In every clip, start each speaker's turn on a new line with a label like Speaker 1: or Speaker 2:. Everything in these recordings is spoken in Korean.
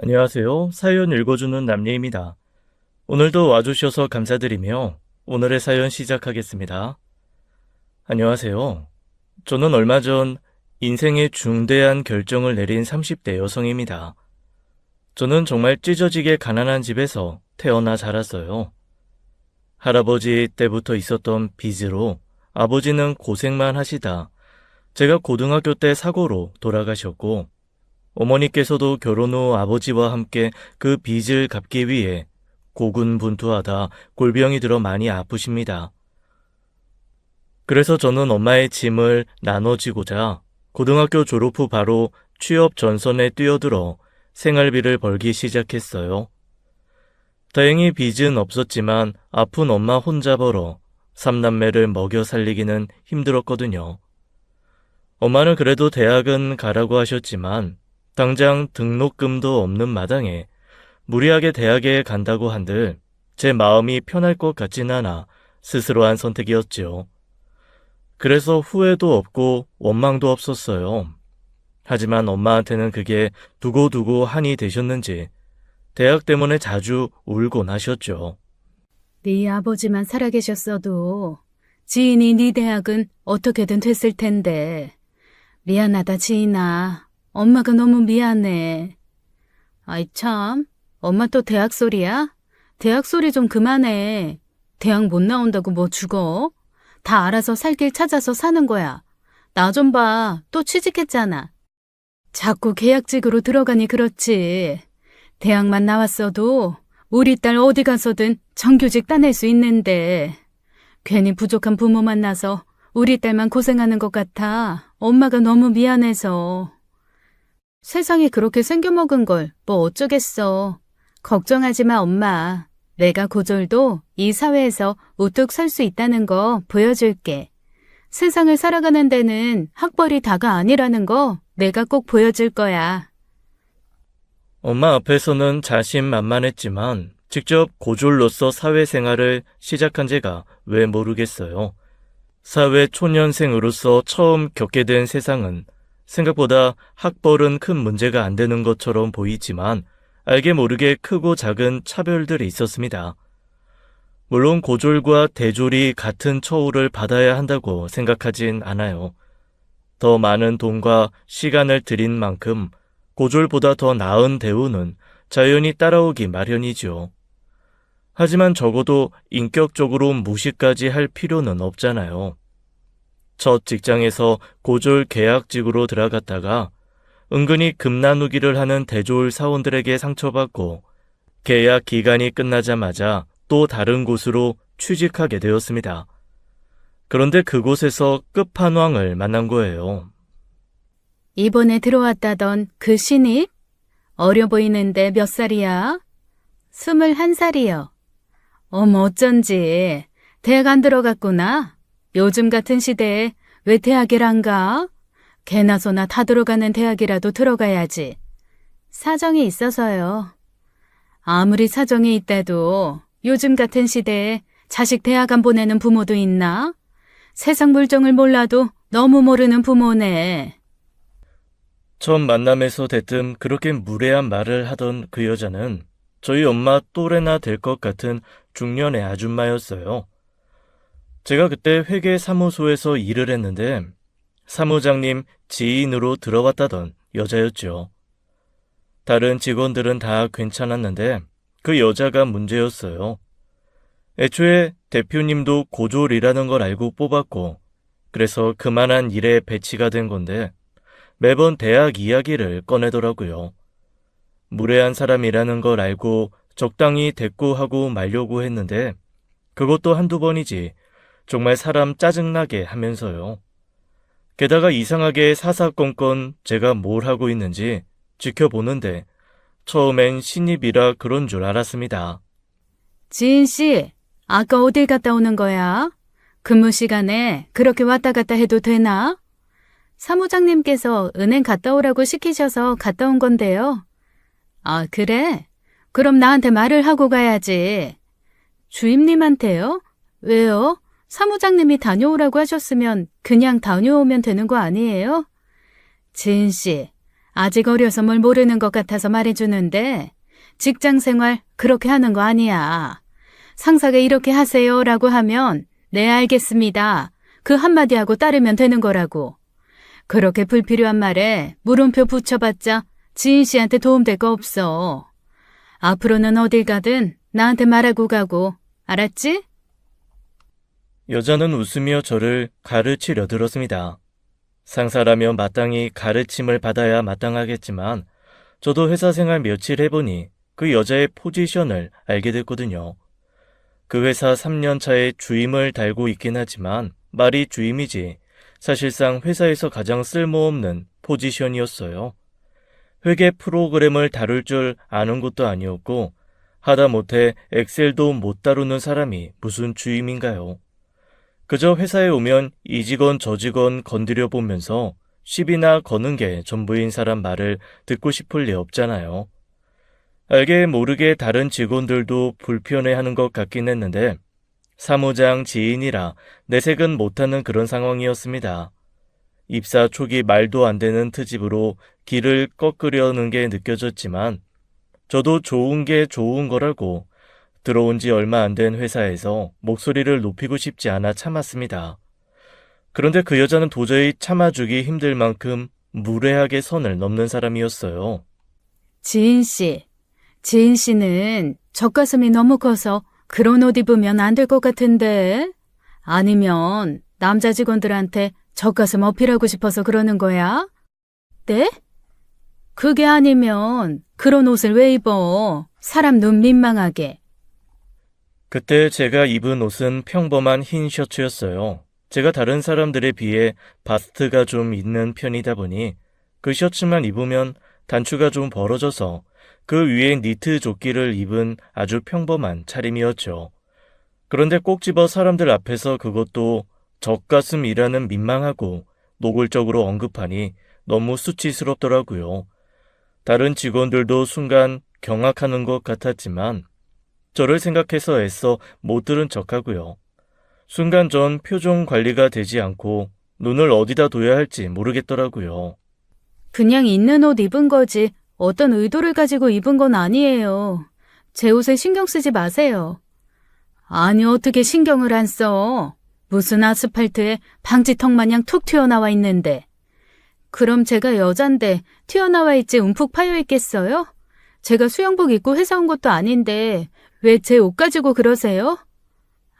Speaker 1: 안녕하세요. 사연 읽어주는 남예입니다. 오늘도 와주셔서 감사드리며 오늘의 사연 시작하겠습니다. 안녕하세요. 저는 얼마 전 인생의 중대한 결정을 내린 30대 여성입니다. 저는 정말 찢어지게 가난한 집에서 태어나 자랐어요. 할아버지 때부터 있었던 빚으로 아버지는 고생만 하시다 제가 고등학교 때 사고로 돌아가셨고, 어머니께서도 결혼 후 아버지와 함께 그 빚을 갚기 위해 고군분투하다 골병이 들어 많이 아프십니다. 그래서 저는 엄마의 짐을 나눠지고자 고등학교 졸업 후 바로 취업 전선에 뛰어들어 생활비를 벌기 시작했어요. 다행히 빚은 없었지만 아픈 엄마 혼자 벌어 삼남매를 먹여 살리기는 힘들었거든요. 엄마는 그래도 대학은 가라고 하셨지만 당장 등록금도 없는 마당에 무리하게 대학에 간다고 한들 제 마음이 편할 것 같진 않아 스스로 한 선택이었죠. 그래서 후회도 없고 원망도 없었어요. 하지만 엄마한테는 그게 두고두고 한이 되셨는지 대학 때문에 자주 울곤 하셨죠.
Speaker 2: 네 아버지만 살아계셨어도 지인이 네 대학은 어떻게든 됐을 텐데. 미안하다 지인아. 엄마가 너무 미안해. 아이 참, 엄마 또 대학 소리야? 대학 소리 좀 그만해. 대학 못 나온다고 뭐 죽어? 다 알아서 살 길 찾아서 사는 거야. 나 좀 봐. 또 취직했잖아. 자꾸 계약직으로 들어가니 그렇지. 대학만 나왔어도 우리 딸 어디 가서든 정규직 따낼 수 있는데 괜히 부족한 부모 만나서 우리 딸만 고생하는 것 같아. 엄마가 너무 미안해서. 세상에 그렇게 생겨먹은 걸 뭐 어쩌겠어. 걱정하지 마 엄마. 내가 고졸도 이 사회에서 우뚝 설 수 있다는 거 보여줄게. 세상을 살아가는 데는 학벌이 다가 아니라는 거 내가 꼭 보여줄 거야.
Speaker 1: 엄마 앞에서는 자신만만했지만 직접 고졸로서 사회생활을 시작한 제가 왜 모르겠어요. 사회 초년생으로서 처음 겪게 된 세상은 생각보다 학벌은 큰 문제가 안 되는 것처럼 보이지만 알게 모르게 크고 작은 차별들이 있었습니다. 물론 고졸과 대졸이 같은 처우를 받아야 한다고 생각하진 않아요. 더 많은 돈과 시간을 들인 만큼 고졸보다 더 나은 대우는 자연히 따라오기 마련이죠. 하지만 적어도 인격적으로 무시까지 할 필요는 없잖아요. 첫 직장에서 고졸 계약직으로 들어갔다가 은근히 금 나누기를 하는 대졸 사원들에게 상처받고 계약 기간이 끝나자마자 또 다른 곳으로 취직하게 되었습니다. 그런데 그곳에서 끝판왕을 만난 거예요.
Speaker 2: 이번에 들어왔다던 그 신입? 어려 보이는데 몇 살이야? 21살이요. 어머 어쩐지 대학 안 들어갔구나. 요즘 같은 시대에 왜 대학을 안 가? 개나 소나 다 들어가는 대학이라도 들어가야지. 사정이 있어서요. 아무리 사정이 있다도 요즘 같은 시대에 자식 대학 안 보내는 부모도 있나? 세상 물정을 몰라도 너무 모르는 부모네.
Speaker 1: 첫 만남에서 대뜸 그렇게 무례한 말을 하던 그 여자는 저희 엄마 또래나 될 것 같은 중년의 아줌마였어요. 제가 그때 회계사무소에서 일을 했는데 사무장님 지인으로 들어왔다던 여자였죠. 다른 직원들은 다 괜찮았는데 그 여자가 문제였어요. 애초에 대표님도 고졸이라는 걸 알고 뽑았고 그래서 그만한 일에 배치가 된 건데 매번 대학 이야기를 꺼내더라고요. 무례한 사람이라는 걸 알고 적당히 대꾸하고 말려고 했는데 그것도 한두 번이지 정말 사람 짜증나게 하면서요. 게다가 이상하게 사사건건 제가 뭘 하고 있는지 지켜보는데 처음엔 신입이라 그런 줄 알았습니다.
Speaker 2: 지인 씨, 아까 어딜 갔다 오는 거야? 근무 시간에 그렇게 왔다 갔다 해도 되나? 사무장님께서 은행 갔다 오라고 시키셔서 갔다 온 건데요. 아, 그래? 그럼 나한테 말을 하고 가야지. 주임님한테요? 왜요? 사무장님이 다녀오라고 하셨으면 그냥 다녀오면 되는 거 아니에요? 지은 씨, 아직 어려서 뭘 모르는 것 같아서 말해주는데 직장 생활 그렇게 하는 거 아니야. 상사가 이렇게 하세요라고 하면 네 알겠습니다. 그 한마디 하고 따르면 되는 거라고. 그렇게 불필요한 말에 물음표 붙여봤자 지인 씨한테 도움될 거 없어. 앞으로는 어딜 가든 나한테 말하고 가고, 알았지?
Speaker 1: 여자는 웃으며 저를 가르치려 들었습니다. 상사라면 마땅히 가르침을 받아야 마땅하겠지만 저도 회사 생활 며칠 해보니 그 여자의 포지션을 알게 됐거든요. 그 회사 3년 차에 주임을 달고 있긴 하지만 말이 주임이지 사실상 회사에서 가장 쓸모없는 포지션이었어요. 회계 프로그램을 다룰 줄 아는 것도 아니었고 하다못해 엑셀도 못 다루는 사람이 무슨 주임인가요? 그저 회사에 오면 이 직원 저 직원 건드려 보면서 시비나 거는 게 전부인 사람 말을 듣고 싶을 리 없잖아요. 알게 모르게 다른 직원들도 불편해하는 것 같긴 했는데 사무장 지인이라 내색은 못하는 그런 상황이었습니다. 입사 초기 말도 안 되는 트집으로 길을 꺾으려는 게 느껴졌지만 저도 좋은 게 좋은 거라고 들어온 지 얼마 안 된 회사에서 목소리를 높이고 싶지 않아 참았습니다. 그런데 그 여자는 도저히 참아주기 힘들 만큼 무례하게 선을 넘는 사람이었어요.
Speaker 2: 지인 씨는 젖가슴이 너무 커서 그런 옷 입으면 안 될 것 같은데? 아니면 남자 직원들한테 젖가슴 어필하고 싶어서 그러는 거야? 네? 그게 아니면 그런 옷을 왜 입어? 사람 눈 민망하게.
Speaker 1: 그때 제가 입은 옷은 평범한 흰 셔츠였어요. 제가 다른 사람들에 비해 바스트가 좀 있는 편이다 보니 그 셔츠만 입으면 단추가 좀 벌어져서 그 위에 니트 조끼를 입은 아주 평범한 차림이었죠. 그런데 꼭 집어 사람들 앞에서 그것도 젖가슴이라는 민망하고 노골적으로 언급하니 너무 수치스럽더라고요. 다른 직원들도 순간 경악하는 것 같았지만 저를 생각해서 애써 못 들은 척하고요. 순간 전 표정 관리가 되지 않고 눈을 어디다 둬야 할지 모르겠더라고요.
Speaker 2: 그냥 있는 옷 입은 거지 어떤 의도를 가지고 입은 건 아니에요. 제 옷에 신경 쓰지 마세요. 아니 어떻게 신경을 안 써? 무슨 아스팔트에 방지턱 마냥 툭 튀어나와 있는데. 그럼 제가 여잔데 튀어나와 있지 움푹 파여 있겠어요? 제가 수영복 입고 회사 온 것도 아닌데 왜 제 옷 가지고 그러세요?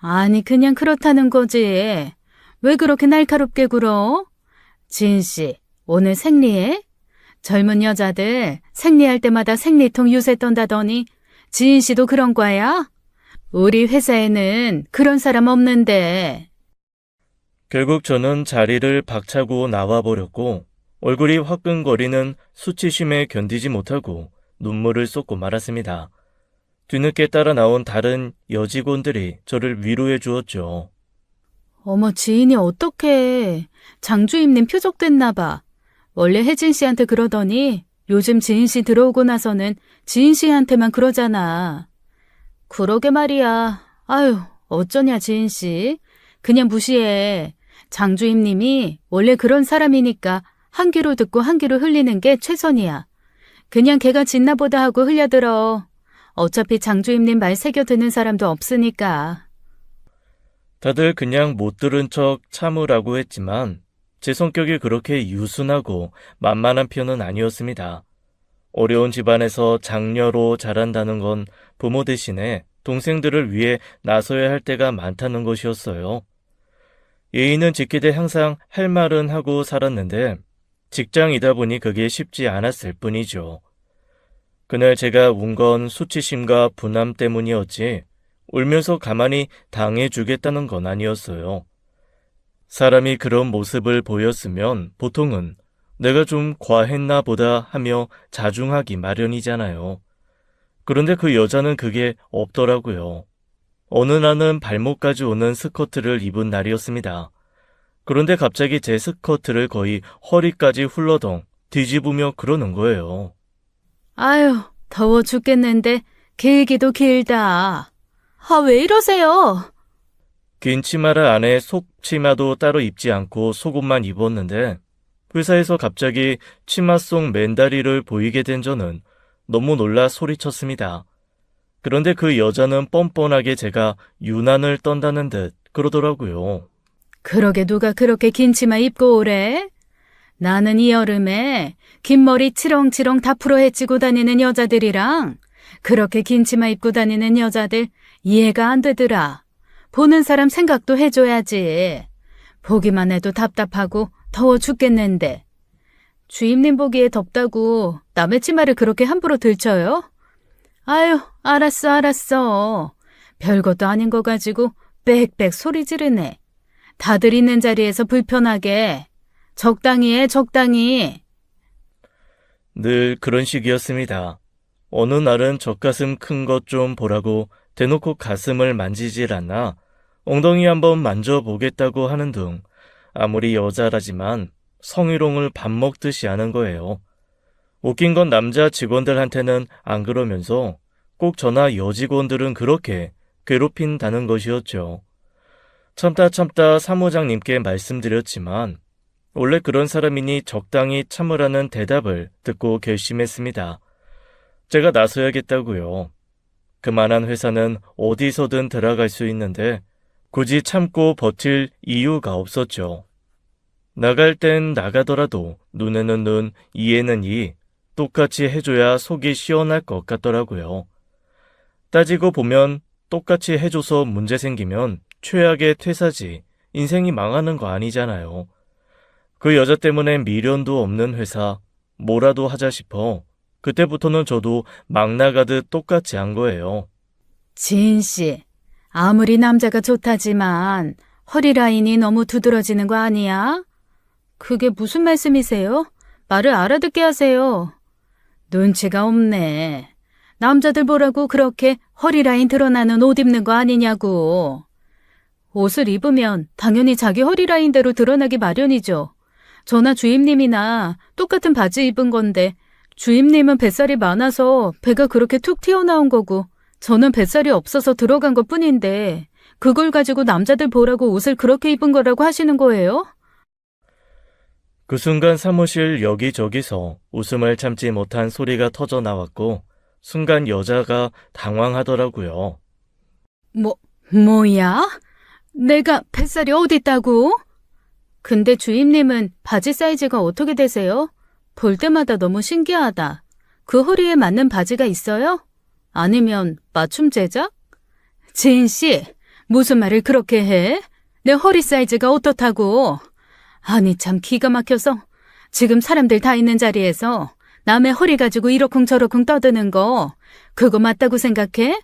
Speaker 2: 아니 그냥 그렇다는 거지. 왜 그렇게 날카롭게 굴어? 지인 씨, 오늘 생리해? 젊은 여자들 생리할 때마다 생리통 유세 떤다더니 지인 씨도 그런 거야? 우리 회사에는 그런 사람 없는데.
Speaker 1: 결국 저는 자리를 박차고 나와버렸고 얼굴이 화끈거리는 수치심에 견디지 못하고 눈물을 쏟고 말았습니다. 뒤늦게 따라 나온 다른 여직원들이 저를 위로해 주었죠.
Speaker 2: 어머 지인이 어떡해. 장주임님 표적됐나 봐. 원래 혜진 씨한테 그러더니 요즘 지인 씨 들어오고 나서는 지인 씨한테만 그러잖아. 그러게 말이야. 아유 어쩌냐 지인 씨. 그냥 무시해. 장주임님이 원래 그런 사람이니까 한 귀로 듣고 한 귀로 흘리는 게 최선이야. 그냥 걔가 짖나 보다 하고 흘려들어. 어차피 장주임님 말 새겨 듣는 사람도 없으니까.
Speaker 1: 다들 그냥 못 들은 척 참으라고 했지만 제 성격이 그렇게 유순하고 만만한 편은 아니었습니다. 어려운 집안에서 장녀로 자란다는 건 부모 대신에 동생들을 위해 나서야 할 때가 많다는 것이었어요. 예의는 지키되 항상 할 말은 하고 살았는데 직장이다 보니 그게 쉽지 않았을 뿐이죠. 그날 제가 운 건 수치심과 분함 때문이었지 울면서 가만히 당해주겠다는 건 아니었어요. 사람이 그런 모습을 보였으면 보통은 내가 좀 과했나 보다 하며 자중하기 마련이잖아요. 그런데 그 여자는 그게 없더라고요. 어느 날은 발목까지 오는 스커트를 입은 날이었습니다. 그런데 갑자기 제 스커트를 거의 허리까지 훌러덩 뒤집으며 그러는 거예요.
Speaker 2: 아유 더워 죽겠는데 길기도 길다. 아 왜 이러세요?
Speaker 1: 긴 치마를 안에 속치마도 따로 입지 않고 속옷만 입었는데 회사에서 갑자기 치마 속 맨다리를 보이게 된 저는 너무 놀라 소리쳤습니다. 그런데 그 여자는 뻔뻔하게 제가 유난을 떤다는 듯 그러더라고요.
Speaker 2: 그러게 누가 그렇게 긴 치마 입고 오래? 나는 이 여름에 긴 머리 치렁치렁 다 풀어 헤치고 다니는 여자들이랑 그렇게 긴 치마 입고 다니는 여자들 이해가 안 되더라. 보는 사람 생각도 해줘야지. 보기만 해도 답답하고 더워 죽겠는데. 주임님 보기에 덥다고 남의 치마를 그렇게 함부로 들쳐요? 아유, 알았어. 별것도 아닌 거 가지고 빽빽 소리 지르네. 다들 있는 자리에서 불편하게. 적당히 해, 적당히.
Speaker 1: 늘 그런 식이었습니다. 어느 날은 젖가슴 큰 것 좀 보라고 대놓고 가슴을 만지질 않나 엉덩이 한번 만져보겠다고 하는 등 아무리 여자라지만 성희롱을 밥 먹듯이 하는 거예요. 웃긴 건 남자 직원들한테는 안 그러면서 꼭 저나 여직원들은 그렇게 괴롭힌다는 것이었죠. 참다 사무장님께 말씀드렸지만 원래 그런 사람이니 적당히 참으라는 대답을 듣고 결심했습니다. 제가 나서야겠다고요. 그만한 회사는 어디서든 들어갈 수 있는데 굳이 참고 버틸 이유가 없었죠. 나갈 땐 나가더라도 눈에는 눈, 이에는 이, 똑같이 해줘야 속이 시원할 것 같더라고요. 따지고 보면 똑같이 해줘서 문제 생기면 최악의 퇴사지, 인생이 망하는 거 아니잖아요. 그 여자 때문에 미련도 없는 회사, 뭐라도 하자 싶어 그때부터는 저도 막 나가듯 똑같이 한 거예요.
Speaker 2: 지인 씨, 아무리 남자가 좋다지만 허리 라인이 너무 두드러지는 거 아니야? 그게 무슨 말씀이세요? 말을 알아듣게 하세요. 눈치가 없네. 남자들 보라고 그렇게 허리 라인 드러나는 옷 입는 거 아니냐고. 옷을 입으면 당연히 자기 허리 라인대로 드러나기 마련이죠. 저나 주임님이나 똑같은 바지 입은 건데 주임님은 뱃살이 많아서 배가 그렇게 툭 튀어나온 거고 저는 뱃살이 없어서 들어간 것 뿐인데 그걸 가지고 남자들 보라고 옷을 그렇게 입은 거라고 하시는 거예요?
Speaker 1: 그 순간 사무실 여기저기서 웃음을 참지 못한 소리가 터져 나왔고 순간 여자가 당황하더라고요.
Speaker 2: 뭐야? 내가 뱃살이 어디 있다고? 근데 주임님은 바지 사이즈가 어떻게 되세요? 볼 때마다 너무 신기하다. 그 허리에 맞는 바지가 있어요? 아니면 맞춤 제작? 지인 씨, 무슨 말을 그렇게 해? 내 허리 사이즈가 어떻다고? 아니 참 기가 막혀서 지금 사람들 다 있는 자리에서 남의 허리 가지고 이러쿵저러쿵 떠드는 거 그거 맞다고 생각해?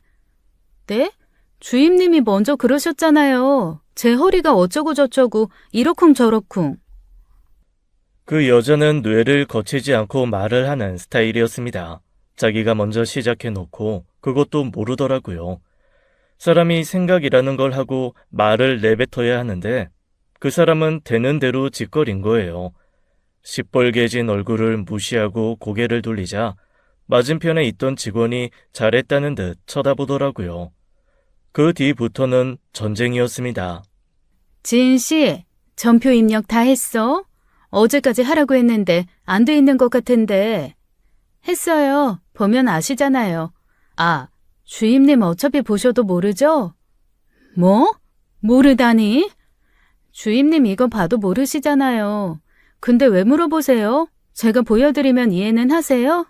Speaker 2: 네? 주임님이 먼저 그러셨잖아요. 제 허리가 어쩌고 저쩌고 이러쿵저러쿵.
Speaker 1: 그 여자는 뇌를 거치지 않고 말을 하는 스타일이었습니다. 자기가 먼저 시작해놓고 그것도 모르더라고요. 사람이 생각이라는 걸 하고 말을 내뱉어야 하는데 그 사람은 되는 대로 짓거린 거예요. 시뻘개진 얼굴을 무시하고 고개를 돌리자 맞은편에 있던 직원이 잘했다는 듯 쳐다보더라고요. 그 뒤부터는 전쟁이었습니다.
Speaker 2: 지인 씨, 전표 입력 다 했어? 어제까지 하라고 했는데 안 돼 있는 것 같은데. 했어요. 보면 아시잖아요. 아, 주임님 어차피 보셔도 모르죠? 뭐? 모르다니? 주임님 이거 봐도 모르시잖아요. 근데 왜 물어보세요? 제가 보여드리면 이해는 하세요?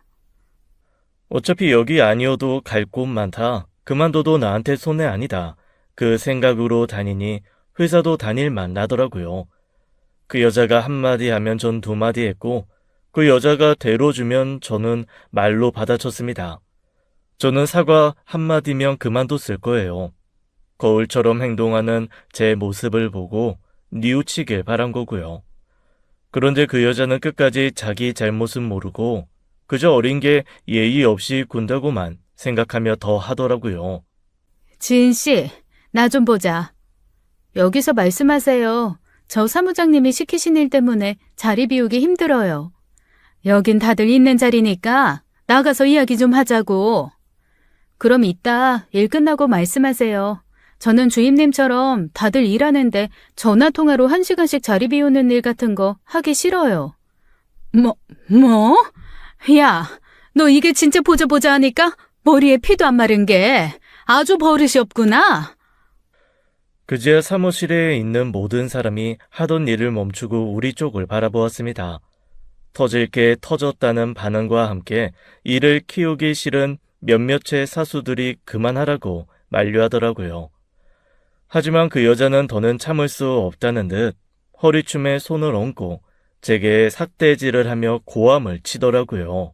Speaker 1: 어차피 여기 아니어도 갈 곳 많다. 그만둬도 나한테 손해 아니다. 그 생각으로 다니니 회사도 다닐만 나더라고요. 그 여자가 한마디 하면 전 두마디 했고 그 여자가 대로 주면 저는 말로 받아쳤습니다. 저는 사과 한마디면 그만뒀을 거예요. 거울처럼 행동하는 제 모습을 보고 뉘우치길 바란 거고요. 그런데 그 여자는 끝까지 자기 잘못은 모르고 그저 어린 게 예의 없이 군다고만 생각하며 더 하더라고요.
Speaker 2: 지인 씨, 나 좀 보자. 여기서 말씀하세요. 저 사무장님이 시키신 일 때문에 자리 비우기 힘들어요. 여긴 다들 있는 자리니까 나가서 이야기 좀 하자고. 그럼 이따 일 끝나고 말씀하세요. 저는 주임님처럼 다들 일하는데 전화 통화로 1시간씩 자리 비우는 일 같은 거 하기 싫어요. 뭐? 야, 너 이게 진짜 보자 하니까 머리에 피도 안 마른 게 아주 버릇이 없구나.
Speaker 1: 그제야 사무실에 있는 모든 사람이 하던 일을 멈추고 우리 쪽을 바라보았습니다. 터질 게 터졌다는 반응과 함께 일을 키우기 싫은 몇몇의 사수들이 그만하라고 만류하더라고요. 하지만 그 여자는 더는 참을 수 없다는 듯 허리춤에 손을 얹고 제게 삭대질을 하며 고함을 치더라고요.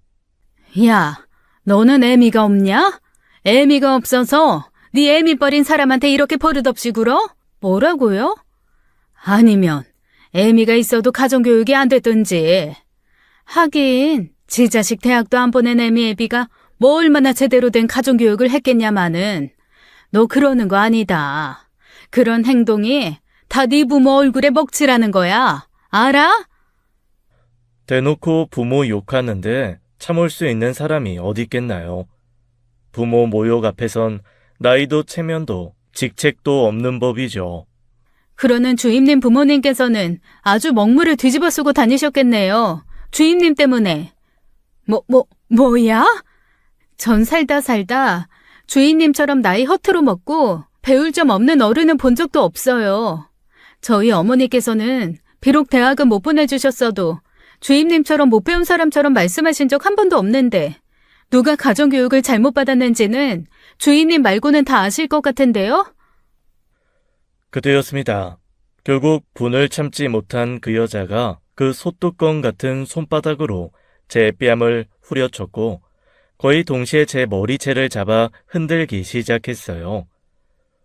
Speaker 2: 야, 너는 애미가 없냐? 애미가 없어서 네 애미 버린 사람한테 이렇게 버릇없이 굴어? 뭐라고요? 아니면 애미가 있어도 가정교육이 안 됐든지. 하긴 지 자식 대학도 안 보낸 애미 애비가 뭐 얼마나 제대로 된 가정교육을 했겠냐마는. 너 그러는 거 아니다. 그런 행동이 다 네 부모 얼굴에 먹칠하는 거야. 알아?
Speaker 1: 대놓고 부모 욕하는데 참을 수 있는 사람이 어디 있겠나요? 부모 모욕 앞에선 나이도 체면도 직책도 없는 법이죠.
Speaker 2: 그러는 주임님 부모님께서는 아주 먹물을 뒤집어 쓰고 다니셨겠네요. 주임님 때문에. 뭐야? 전 살다 주임님처럼 나이 허투루 먹고 배울 점 없는 어른은 본 적도 없어요. 저희 어머니께서는 비록 대학은 못 보내주셨어도 주임님처럼 못 배운 사람처럼 말씀하신 적 한 번도 없는데 누가 가정교육을 잘못 받았는지는 주임님 말고는 다 아실 것 같은데요?
Speaker 1: 그때였습니다. 결국 분을 참지 못한 그 여자가 그 소뚜껑 같은 손바닥으로 제 뺨을 후려쳤고 거의 동시에 제 머리채를 잡아 흔들기 시작했어요.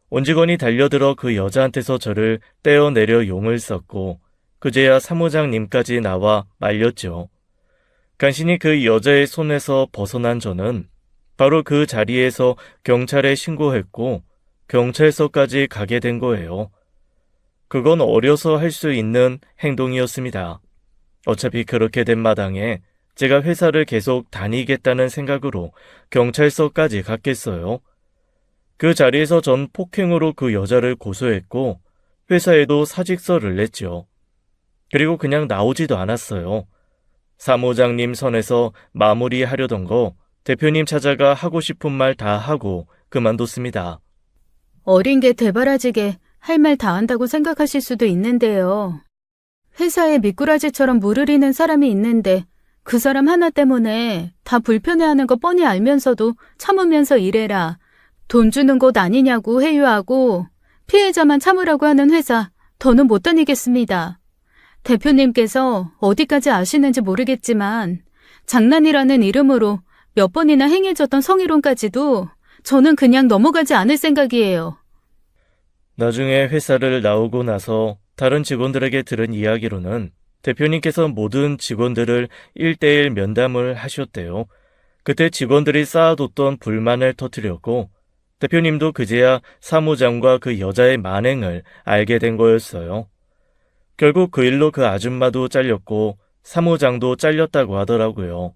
Speaker 1: 온직원이 달려들어 그 여자한테서 저를 떼어내려 용을 썼고 그제야 사무장님까지 나와 말렸죠. 간신히 그 여자의 손에서 벗어난 저는 바로 그 자리에서 경찰에 신고했고 경찰서까지 가게 된 거예요. 그건 어려서 할 수 있는 행동이었습니다. 어차피 그렇게 된 마당에 제가 회사를 계속 다니겠다는 생각으로 경찰서까지 갔겠어요. 그 자리에서 전 폭행으로 그 여자를 고소했고 회사에도 사직서를 냈죠. 그리고 그냥 나오지도 않았어요. 사무장님 선에서 마무리하려던 거 대표님 찾아가 하고 싶은 말 다 하고 그만뒀습니다.
Speaker 2: 어린 게 대바라지게 할 말 다 한다고 생각하실 수도 있는데요. 회사에 미꾸라지처럼 물을 사람이 있는데 그 사람 하나 때문에 다 불편해하는 거 뻔히 알면서도 참으면서 일해라. 돈 주는 곳 아니냐고 회유하고 피해자만 참으라고 하는 회사 더는 못 다니겠습니다. 대표님께서 어디까지 아시는지 모르겠지만 장난이라는 이름으로 몇 번이나 행해졌던 성희롱까지도 저는 그냥 넘어가지 않을 생각이에요.
Speaker 1: 나중에 회사를 나오고 나서 다른 직원들에게 들은 이야기로는 대표님께서 모든 직원들을 1대1 면담을 하셨대요. 그때 직원들이 쌓아뒀던 불만을 터뜨렸고 대표님도 그제야 사무장과 그 여자의 만행을 알게 된 거였어요. 결국 그 일로 그 아줌마도 잘렸고 사무장도 잘렸다고 하더라고요.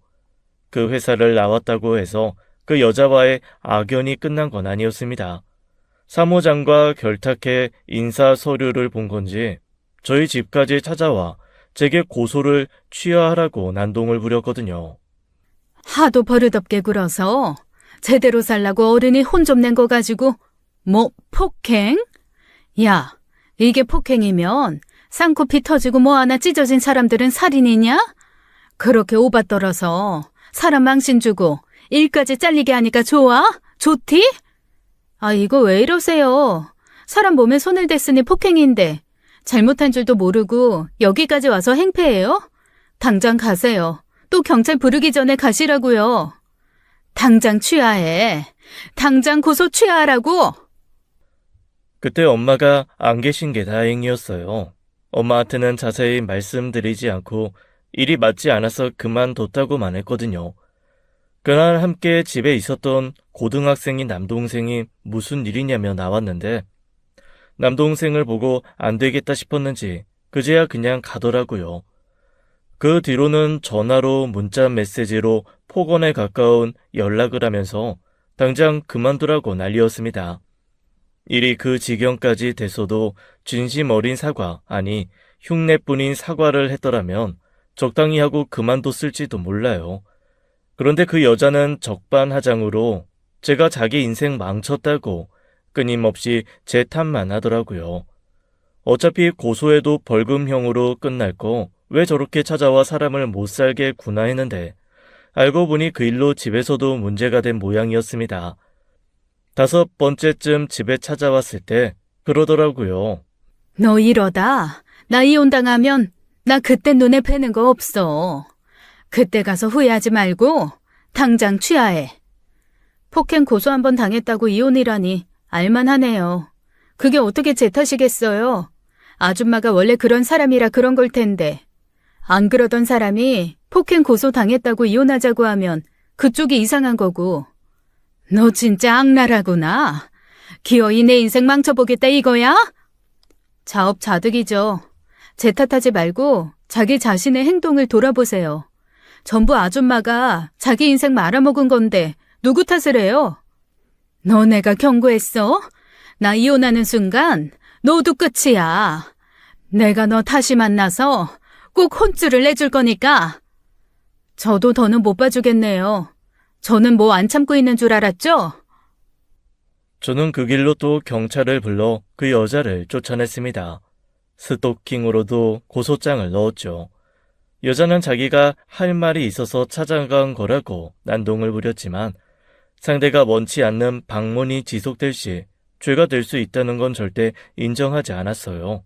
Speaker 1: 그 회사를 나왔다고 해서 그 여자와의 악연이 끝난 건 아니었습니다. 사무장과 결탁해 인사 서류를 본 건지 저희 집까지 찾아와 제게 고소를 취하하라고 난동을 부렸거든요.
Speaker 2: 하도 버릇없게 굴어서 제대로 살라고 어른이 혼 좀 낸 거 가지고 뭐 폭행? 야, 이게 폭행이면 쌍코피 터지고 뭐 하나 찢어진 사람들은 살인이냐? 그렇게 오바 떨어서 사람 망신 주고 일까지 잘리게 하니까 좋아? 좋디? 아, 이거 왜 이러세요? 사람 몸에 손을 댔으니 폭행인데 잘못한 줄도 모르고 여기까지 와서 행패해요? 당장 가세요. 또 경찰 부르기 전에 가시라고요. 당장 취하해. 당장 고소 취하하라고.
Speaker 1: 그때 엄마가 안 계신 게 다행이었어요. 엄마한테는 자세히 말씀드리지 않고 일이 맞지 않아서 그만뒀다고만 했거든요. 그날 함께 집에 있었던 고등학생인 남동생이 무슨 일이냐며 나왔는데 남동생을 보고 안 되겠다 싶었는지 그제야 그냥 가더라고요. 그 뒤로는 전화로 문자 메시지로 폭언에 가까운 연락을 하면서 당장 그만두라고 난리였습니다. 일이 그 지경까지 됐어도 진심 어린 사과, 아니 흉내뿐인 사과를 했더라면 적당히 하고 그만뒀을지도 몰라요. 그런데 그 여자는 적반하장으로 제가 자기 인생 망쳤다고 끊임없이 제 탓만 하더라고요. 어차피 고소해도 벌금형으로 끝날 거 왜 저렇게 찾아와 사람을 못 살게 구나 했는데 알고 보니 그 일로 집에서도 문제가 된 모양이었습니다. 5번째쯤 집에 찾아왔을 때 그러더라고요.
Speaker 2: 너 이러다 나 이혼당하면 나 그때 눈에 뵈는 거 없어. 그때 가서 후회하지 말고 당장 취하해. 폭행 고소 한 번 당했다고 이혼이라니 알만하네요. 그게 어떻게 제 탓이겠어요. 아줌마가 원래 그런 사람이라 그런 걸 텐데. 안 그러던 사람이 폭행 고소 당했다고 이혼하자고 하면 그쪽이 이상한 거고. 너 진짜 악랄하구나. 기어이 내 인생 망쳐보겠다 이거야? 자업자득이죠. 제 탓하지 말고 자기 자신의 행동을 돌아보세요. 전부 아줌마가 자기 인생 말아먹은 건데 누구 탓을 해요? 너 내가 경고했어? 나 이혼하는 순간 너도 끝이야. 내가 너 다시 만나서 꼭 혼쭐을 내줄 거니까. 저도 더는 못 봐주겠네요. 저는 뭐 안 참고 있는 줄 알았죠?
Speaker 1: 저는 그 길로 또 경찰을 불러 그 여자를 쫓아냈습니다. 스토킹으로도 고소장을 넣었죠. 여자는 자기가 할 말이 있어서 찾아간 거라고 난동을 부렸지만 상대가 원치 않는 방문이 지속될 시 죄가 될 수 있다는 건 절대 인정하지 않았어요.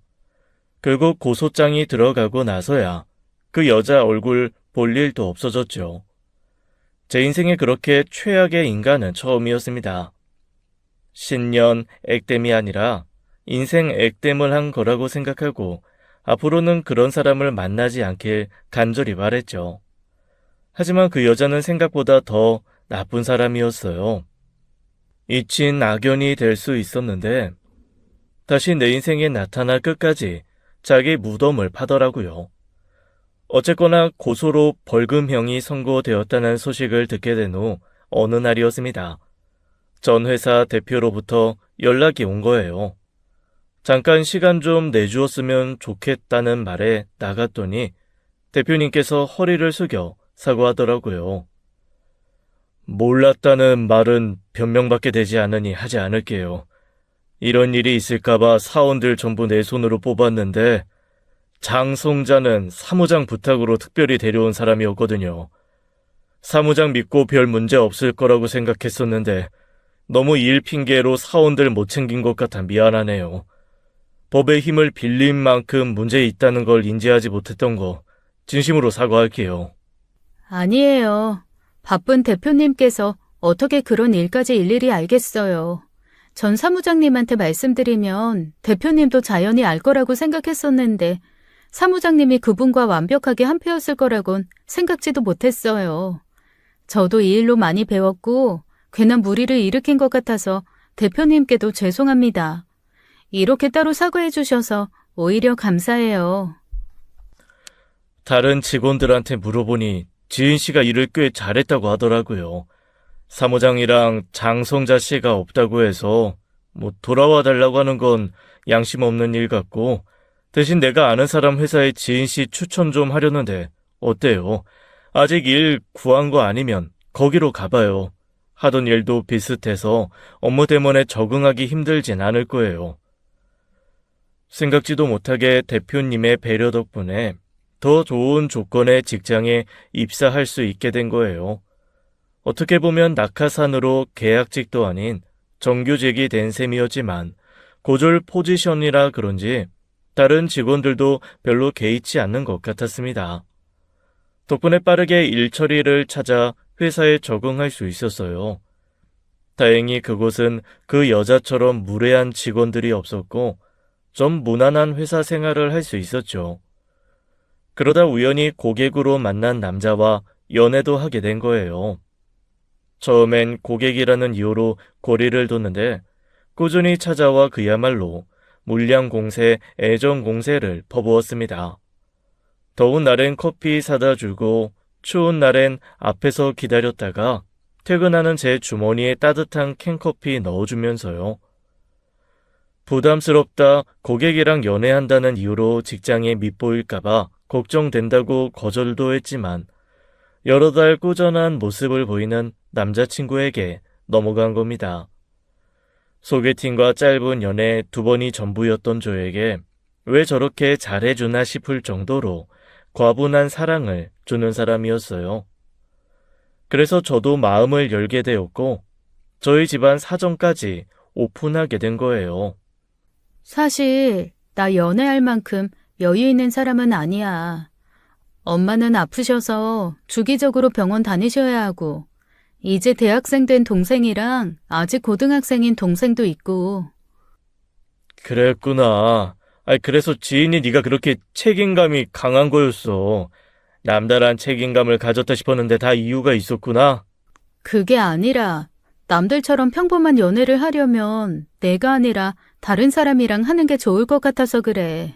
Speaker 1: 결국 고소장이 들어가고 나서야 그 여자 얼굴 볼 일도 없어졌죠. 제 인생에 그렇게 최악의 인간은 처음이었습니다. 신년 액땜이 아니라 인생 액땜을 한 거라고 생각하고 앞으로는 그런 사람을 만나지 않길 간절히 바랬죠. 하지만 그 여자는 생각보다 더 나쁜 사람이었어요. 잊힌 악연이 될 수 있었는데 다시 내 인생에 나타날 끝까지 자기 무덤을 파더라고요. 어쨌거나 고소로 벌금형이 선고되었다는 소식을 듣게 된 후 어느 날이었습니다. 전 회사 대표로부터 연락이 온 거예요. 잠깐 시간 좀 내주었으면 좋겠다는 말에 나갔더니 대표님께서 허리를 숙여 사과하더라고요. 몰랐다는 말은 변명받게 되지 않으니 하지 않을게요. 이런 일이 있을까봐 사원들 전부 내 손으로 뽑았는데 장송자는 사무장 부탁으로 특별히 데려온 사람이었거든요. 사무장 믿고 별 문제 없을 거라고 생각했었는데 너무 일 핑계로 사원들 못 챙긴 것 같아 미안하네요. 법의 힘을 빌린 만큼 문제 있다는 걸 인지하지 못했던 거 진심으로 사과할게요.
Speaker 2: 아니에요. 바쁜 대표님께서 어떻게 그런 일까지 일일이 알겠어요. 전 사무장님한테 말씀드리면 대표님도 자연히 알 거라고 생각했었는데 사무장님이 그분과 완벽하게 한패였을 거라곤 생각지도 못했어요. 저도 이 일로 많이 배웠고 괜한 무리를 일으킨 것 같아서 대표님께도 죄송합니다. 이렇게 따로 사과해 주셔서 오히려 감사해요.
Speaker 1: 다른 직원들한테 물어보니 지은 씨가 일을 꽤 잘했다고 하더라고요. 사무장이랑 장성자 씨가 없다고 해서 돌아와 달라고 하는 건 양심 없는 일 같고 대신 내가 아는 사람 회사에 지은 씨 추천 좀 하려는데 어때요? 아직 일 구한 거 아니면 거기로 가봐요. 하던 일도 비슷해서 업무 때문에 적응하기 힘들진 않을 거예요. 생각지도 못하게 대표님의 배려 덕분에 더 좋은 조건의 직장에 입사할 수 있게 된 거예요. 어떻게 보면 낙하산으로 계약직도 아닌 정규직이 된 셈이었지만 고졸 포지션이라 그런지 다른 직원들도 별로 개의치 않는 것 같았습니다. 덕분에 빠르게 일 처리를 찾아 회사에 적응할 수 있었어요. 다행히 그곳은 그 여자처럼 무례한 직원들이 없었고 좀 무난한 회사 생활을 할 수 있었죠. 그러다 우연히 고객으로 만난 남자와 연애도 하게 된 거예요. 처음엔 고객이라는 이유로 거리를 뒀는데 꾸준히 찾아와 그야말로 물량 공세, 애정 공세를 퍼부었습니다. 더운 날엔 커피 사다 주고 추운 날엔 앞에서 기다렸다가 퇴근하는 제 주머니에 따뜻한 캔커피 넣어주면서요. 부담스럽다 고객이랑 연애한다는 이유로 직장에 밉보일까봐 걱정된다고 거절도 했지만 여러 달 꾸준한 모습을 보이는 남자친구에게 넘어간 겁니다. 소개팅과 짧은 연애 2번이 전부였던 저에게 왜 저렇게 잘해주나 싶을 정도로 과분한 사랑을 주는 사람이었어요. 그래서 저도 마음을 열게 되었고 저희 집안 사정까지 오픈하게 된 거예요.
Speaker 2: 사실 나 연애할 만큼 여유 있는 사람은 아니야. 엄마는 아프셔서 주기적으로 병원 다니셔야 하고 이제 대학생 된 동생이랑 아직 고등학생인 동생도 있고.
Speaker 1: 그랬구나. 그래서 지인이 네가 그렇게 책임감이 강한 거였어. 남다른 책임감을 가졌다 싶었는데 다 이유가 있었구나.
Speaker 2: 그게 아니라 남들처럼 평범한 연애를 하려면 내가 아니라 다른 사람이랑 하는 게 좋을 것 같아서 그래.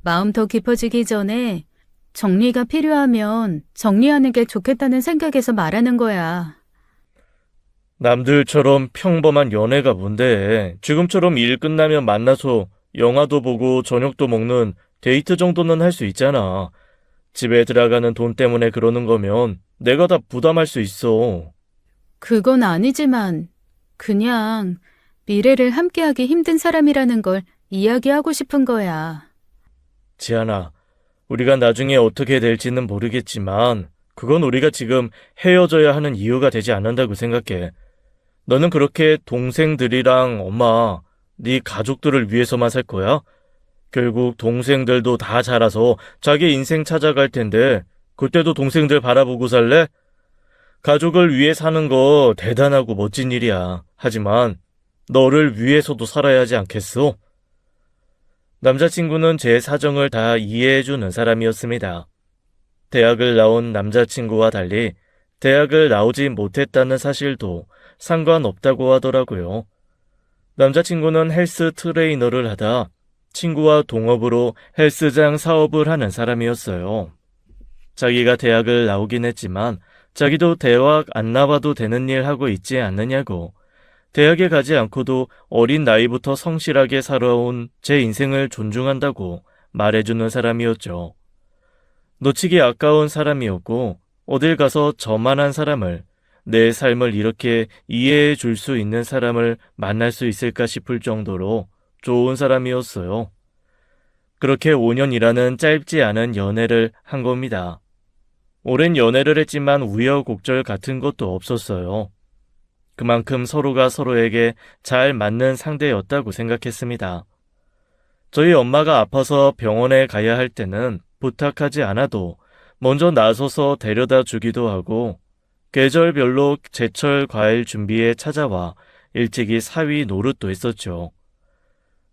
Speaker 2: 마음 더 깊어지기 전에 정리가 필요하면 정리하는 게 좋겠다는 생각에서 말하는 거야.
Speaker 1: 남들처럼 평범한 연애가 뭔데. 지금처럼 일 끝나면 만나서 영화도 보고 저녁도 먹는 데이트 정도는 할 수 있잖아. 집에 들어가는 돈 때문에 그러는 거면 내가 다 부담할 수 있어.
Speaker 2: 그건 아니지만 그냥 미래를 함께하기 힘든 사람이라는 걸 이야기하고 싶은 거야.
Speaker 1: 지안아, 우리가 나중에 어떻게 될지는 모르겠지만 그건 우리가 지금 헤어져야 하는 이유가 되지 않는다고 생각해. 너는 그렇게 동생들이랑 엄마, 네 가족들을 위해서만 살 거야? 결국 동생들도 다 자라서 자기 인생 찾아갈 텐데 그때도 동생들 바라보고 살래? 가족을 위해 사는 거 대단하고 멋진 일이야. 하지만 너를 위해서도 살아야 하지 않겠어? 남자친구는 제 사정을 다 이해해주는 사람이었습니다. 대학을 나온 남자친구와 달리 대학을 나오지 못했다는 사실도 상관없다고 하더라고요. 남자친구는 헬스 트레이너를 하다 친구와 동업으로 헬스장 사업을 하는 사람이었어요. 자기가 대학을 나오긴 했지만 자기도 대학 안 나와도 되는 일 하고 있지 않느냐고, 대학에 가지 않고도 어린 나이부터 성실하게 살아온 제 인생을 존중한다고 말해주는 사람이었죠. 놓치기 아까운 사람이었고 어딜 가서 저만한 사람을, 내 삶을 이렇게 이해해 줄 수 있는 사람을 만날 수 있을까 싶을 정도로 좋은 사람이었어요. 그렇게 5년이라는 짧지 않은 연애를 한 겁니다. 오랜 연애를 했지만 우여곡절 같은 것도 없었어요. 그만큼 서로가 서로에게 잘 맞는 상대였다고 생각했습니다. 저희 엄마가 아파서 병원에 가야 할 때는 부탁하지 않아도 먼저 나서서 데려다 주기도 하고, 계절별로 제철 과일 준비에 찾아와 일찍이 사위 노릇도 했었죠.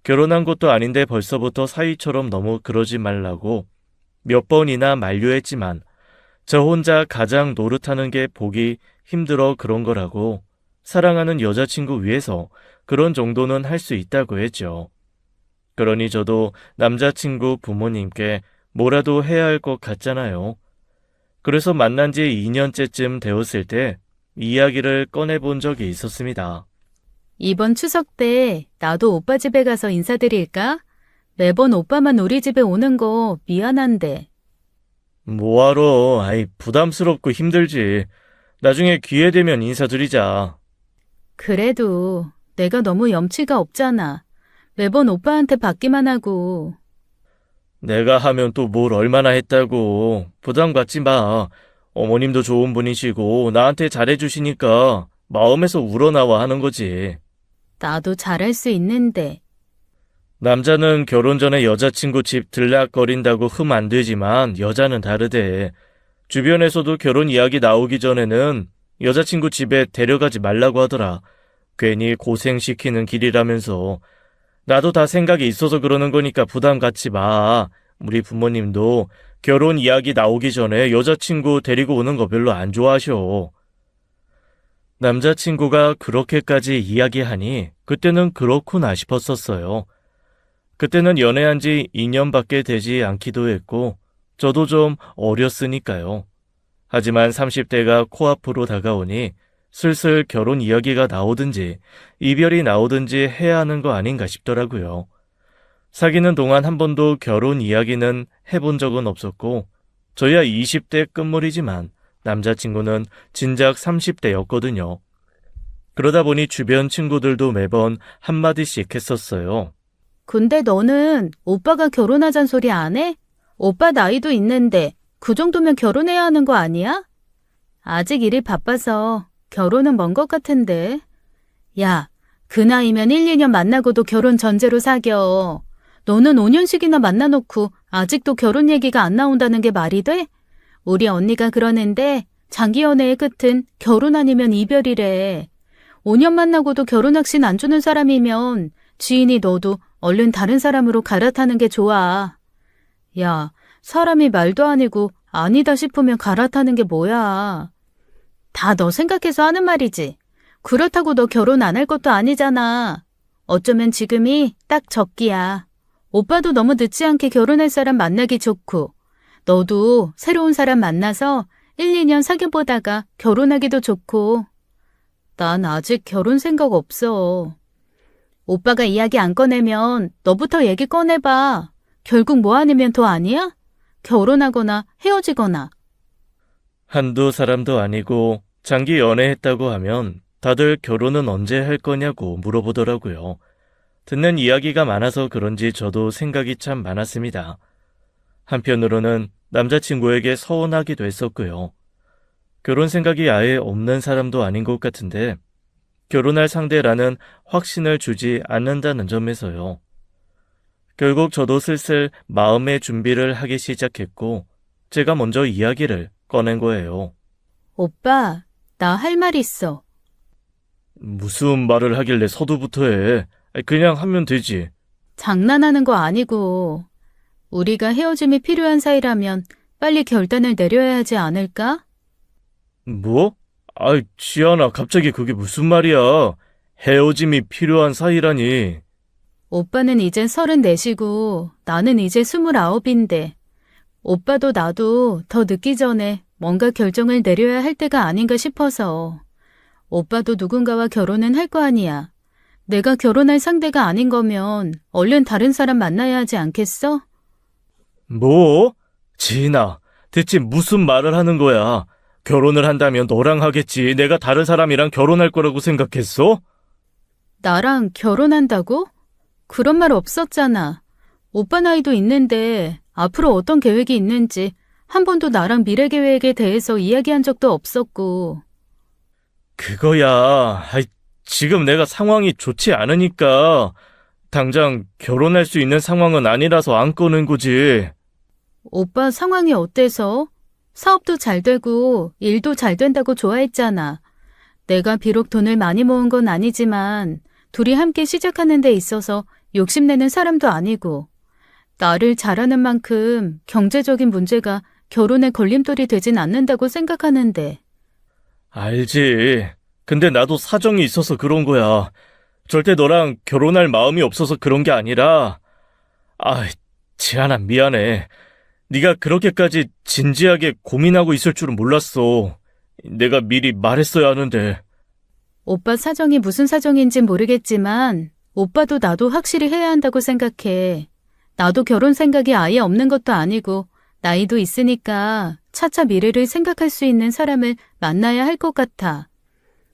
Speaker 1: 결혼한 것도 아닌데 벌써부터 사위처럼 너무 그러지 말라고 몇 번이나 만류했지만 저 혼자 가장 노릇하는 게 보기 힘들어 그런 거라고, 사랑하는 여자친구 위해서 그런 정도는 할 수 있다고 했죠. 그러니 저도 남자친구 부모님께 뭐라도 해야 할 것 같잖아요. 그래서 만난 지 2년째쯤 되었을 때 이야기를 꺼내본 적이 있었습니다.
Speaker 2: 이번 추석 때 나도 오빠 집에 가서 인사드릴까? 매번 오빠만 우리 집에 오는 거 미안한데.
Speaker 1: 뭐하러, 부담스럽고 힘들지. 나중에 기회 되면 인사드리자.
Speaker 2: 그래도 내가 너무 염치가 없잖아. 매번 오빠한테 받기만 하고.
Speaker 1: 내가 하면 또 뭘 얼마나 했다고. 부담 갖지 마. 어머님도 좋은 분이시고 나한테 잘해주시니까 마음에서 우러나와 하는 거지.
Speaker 2: 나도 잘할 수 있는데.
Speaker 1: 남자는 결혼 전에 여자친구 집 들락거린다고 흠 안 되지만 여자는 다르대. 주변에서도 결혼 이야기 나오기 전에는 여자친구 집에 데려가지 말라고 하더라. 괜히 고생시키는 길이라면서. 나도 다 생각이 있어서 그러는 거니까 부담 갖지 마. 우리 부모님도 결혼 이야기 나오기 전에 여자친구 데리고 오는 거 별로 안 좋아하셔. 남자친구가 그렇게까지 이야기하니 그때는 그렇구나 싶었었어요. 그때는 연애한 지 2년밖에 되지 않기도 했고 저도 좀 어렸으니까요. 하지만 30대가 코앞으로 다가오니 슬슬 결혼 이야기가 나오든지 이별이 나오든지 해야 하는 거 아닌가 싶더라고요. 사귀는 동안 한 번도 결혼 이야기는 해본 적은 없었고, 저야 20대 끝물이지만 남자친구는 진작 30대였거든요. 그러다 보니 주변 친구들도 매번 한마디씩 했었어요.
Speaker 2: 근데 너는 오빠가 결혼하잔 소리 안 해? 오빠 나이도 있는데 그 정도면 결혼해야 하는 거 아니야? 아직 일이 바빠서 결혼은 먼 것 같은데. 야, 그 나이면 1, 2년 만나고도 결혼 전제로 사겨. 너는 5년씩이나 만나놓고 아직도 결혼 얘기가 안 나온다는 게 말이 돼? 우리 언니가 그러는데 장기 연애의 끝은 결혼 아니면 이별이래. 5년 만나고도 결혼 확신 안 주는 사람이면 지인이 너도 얼른 다른 사람으로 갈아타는 게 좋아. 야, 사람이 말도 아니고 아니다 싶으면 갈아타는 게 뭐야. 다 너 생각해서 하는 말이지. 그렇다고 너 결혼 안 할 것도 아니잖아. 어쩌면 지금이 딱 적기야. 오빠도 너무 늦지 않게 결혼할 사람 만나기 좋고, 너도 새로운 사람 만나서 1, 2년 사귀어보다가 결혼하기도 좋고. 난 아직 결혼 생각 없어. 오빠가 이야기 안 꺼내면 너부터 얘기 꺼내봐. 결국 뭐 아니면 더 아니야? 결혼하거나 헤어지거나.
Speaker 1: 한두 사람도 아니고 장기 연애했다고 하면 다들 결혼은 언제 할 거냐고 물어보더라고요. 듣는 이야기가 많아서 그런지 저도 생각이 참 많았습니다. 한편으로는 남자친구에게 서운하기도 했었고요. 결혼 생각이 아예 없는 사람도 아닌 것 같은데 결혼할 상대라는 확신을 주지 않는다는 점에서요. 결국 저도 슬슬 마음의 준비를 하기 시작했고 제가 먼저 이야기를 꺼낸 거예요.
Speaker 2: 오빠, 나 할 말 있어.
Speaker 1: 무슨 말을 하길래 서두부터 해. 그냥 하면 되지.
Speaker 2: 장난하는 거 아니고, 우리가 헤어짐이 필요한 사이라면 빨리 결단을 내려야 하지 않을까?
Speaker 1: 뭐? 아이, 지연아, 갑자기 그게 무슨 말이야. 헤어짐이 필요한 사이라니.
Speaker 2: 오빠는 이제 34시고 나는 이제 29인데 오빠도 나도 더 늦기 전에 뭔가 결정을 내려야 할 때가 아닌가 싶어서. 오빠도 누군가와 결혼은 할 거 아니야. 내가 결혼할 상대가 아닌 거면 얼른 다른 사람 만나야 하지 않겠어?
Speaker 1: 뭐? 지인아, 대체 무슨 말을 하는 거야? 결혼을 한다면 너랑 하겠지. 내가 다른 사람이랑 결혼할 거라고 생각했어?
Speaker 2: 나랑 결혼한다고? 그런 말 없었잖아. 오빠 나이도 있는데 앞으로 어떤 계획이 있는지 한 번도 나랑 미래 계획에 대해서 이야기한 적도 없었고.
Speaker 1: 그거야. 아이, 지금 내가 상황이 좋지 않으니까 당장 결혼할 수 있는 상황은 아니라서 안 꺼낸 거지.
Speaker 2: 오빠 상황이 어때서? 사업도 잘 되고 일도 잘 된다고 좋아했잖아. 내가 비록 돈을 많이 모은 건 아니지만 둘이 함께 시작하는 데 있어서 욕심내는 사람도 아니고 나를 잘하는 만큼 경제적인 문제가 결혼에 걸림돌이 되진 않는다고 생각하는데.
Speaker 1: 알지. 근데 나도 사정이 있어서 그런 거야. 절대 너랑 결혼할 마음이 없어서 그런 게 아니라. 지안아, 미안해. 네가 그렇게까지 진지하게 고민하고 있을 줄은 몰랐어. 내가 미리 말했어야 하는데.
Speaker 2: 오빠 사정이 무슨 사정인진 모르겠지만 오빠도 나도 확실히 해야 한다고 생각해. 나도 결혼 생각이 아예 없는 것도 아니고 나이도 있으니까 차차 미래를 생각할 수 있는 사람을 만나야 할 것 같아.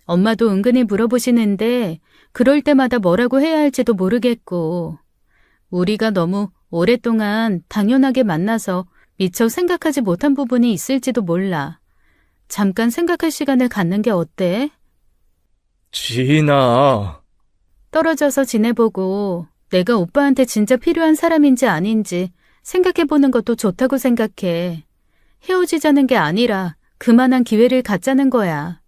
Speaker 2: 엄마도 은근히 물어보시는데 그럴 때마다 뭐라고 해야 할지도 모르겠고. 우리가 너무 오랫동안 당연하게 만나서 미처 생각하지 못한 부분이 있을지도 몰라. 잠깐 생각할 시간을 갖는 게 어때?
Speaker 1: 지인아.
Speaker 2: 떨어져서 지내보고 내가 오빠한테 진짜 필요한 사람인지 아닌지 생각해보는 것도 좋다고 생각해. 헤어지자는 게 아니라 그만한 기회를 갖자는 거야.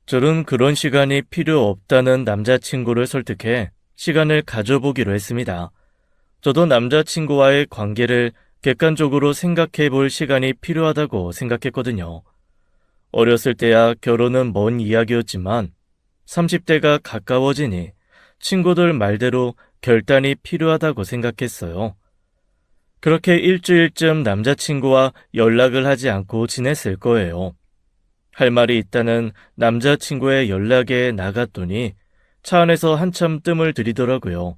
Speaker 1: 저는 그런 시간이 필요 없다는 남자친구를 설득해 시간을 가져보기로 했습니다. 저도 남자친구와의 관계를 객관적으로 생각해 볼 시간이 필요하다고 생각했거든요. 어렸을 때야 결혼은 먼 이야기였지만 30대가 가까워지니 친구들 말대로 결단이 필요하다고 생각했어요. 그렇게 일주일쯤 남자친구와 연락을 하지 않고 지냈을 거예요. 할 말이 있다는 남자친구의 연락에 나갔더니 차 안에서 한참 뜸을 들이더라고요.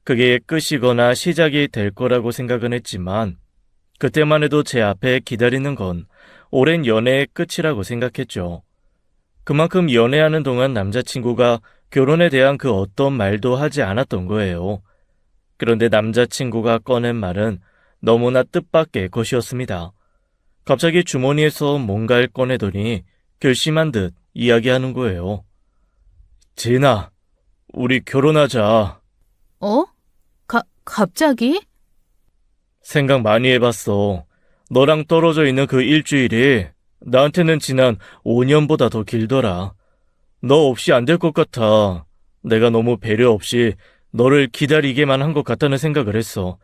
Speaker 1: 그게 끝이거나 시작이 될 거라고 생각은 했지만 그때만 해도 제 앞에 기다리는 건 오랜 연애의 끝이라고 생각했죠. 그만큼 연애하는 동안 남자친구가 결혼에 대한 그 어떤 말도 하지 않았던 거예요. 그런데 남자친구가 꺼낸 말은 너무나 뜻밖의 것이었습니다. 갑자기 주머니에서 뭔가를 꺼내더니 결심한 듯 이야기하는 거예요. 지은아, 우리 결혼하자.
Speaker 2: 어? 갑자기?
Speaker 1: 생각 많이 해봤어. 너랑 떨어져 있는 그 일주일이 나한테는 지난 5년보다 더 길더라. 너 없이 안 될 것 같아. 내가 너무 배려 없이 너를 기다리게만 한 것 같다는 생각을 했어.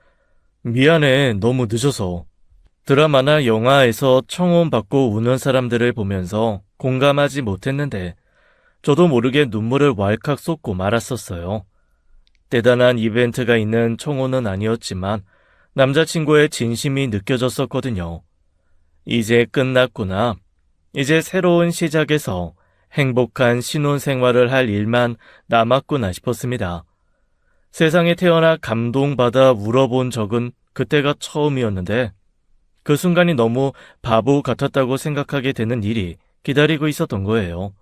Speaker 1: 미안해, 너무 늦어서. 드라마나 영화에서 청혼받고 우는 사람들을 보면서 공감하지 못했는데 저도 모르게 눈물을 왈칵 쏟고 말았었어요. 대단한 이벤트가 있는 청혼은 아니었지만 남자친구의 진심이 느껴졌었거든요. 이제 끝났구나. 이제 새로운 시작에서 행복한 신혼생활을 할 일만 남았구나 싶었습니다. 세상에 태어나 감동받아 울어본 적은 그때가 처음이었는데 그 순간이 너무 바보 같았다고 생각하게 되는 일이 기다리고 있었던 거예요.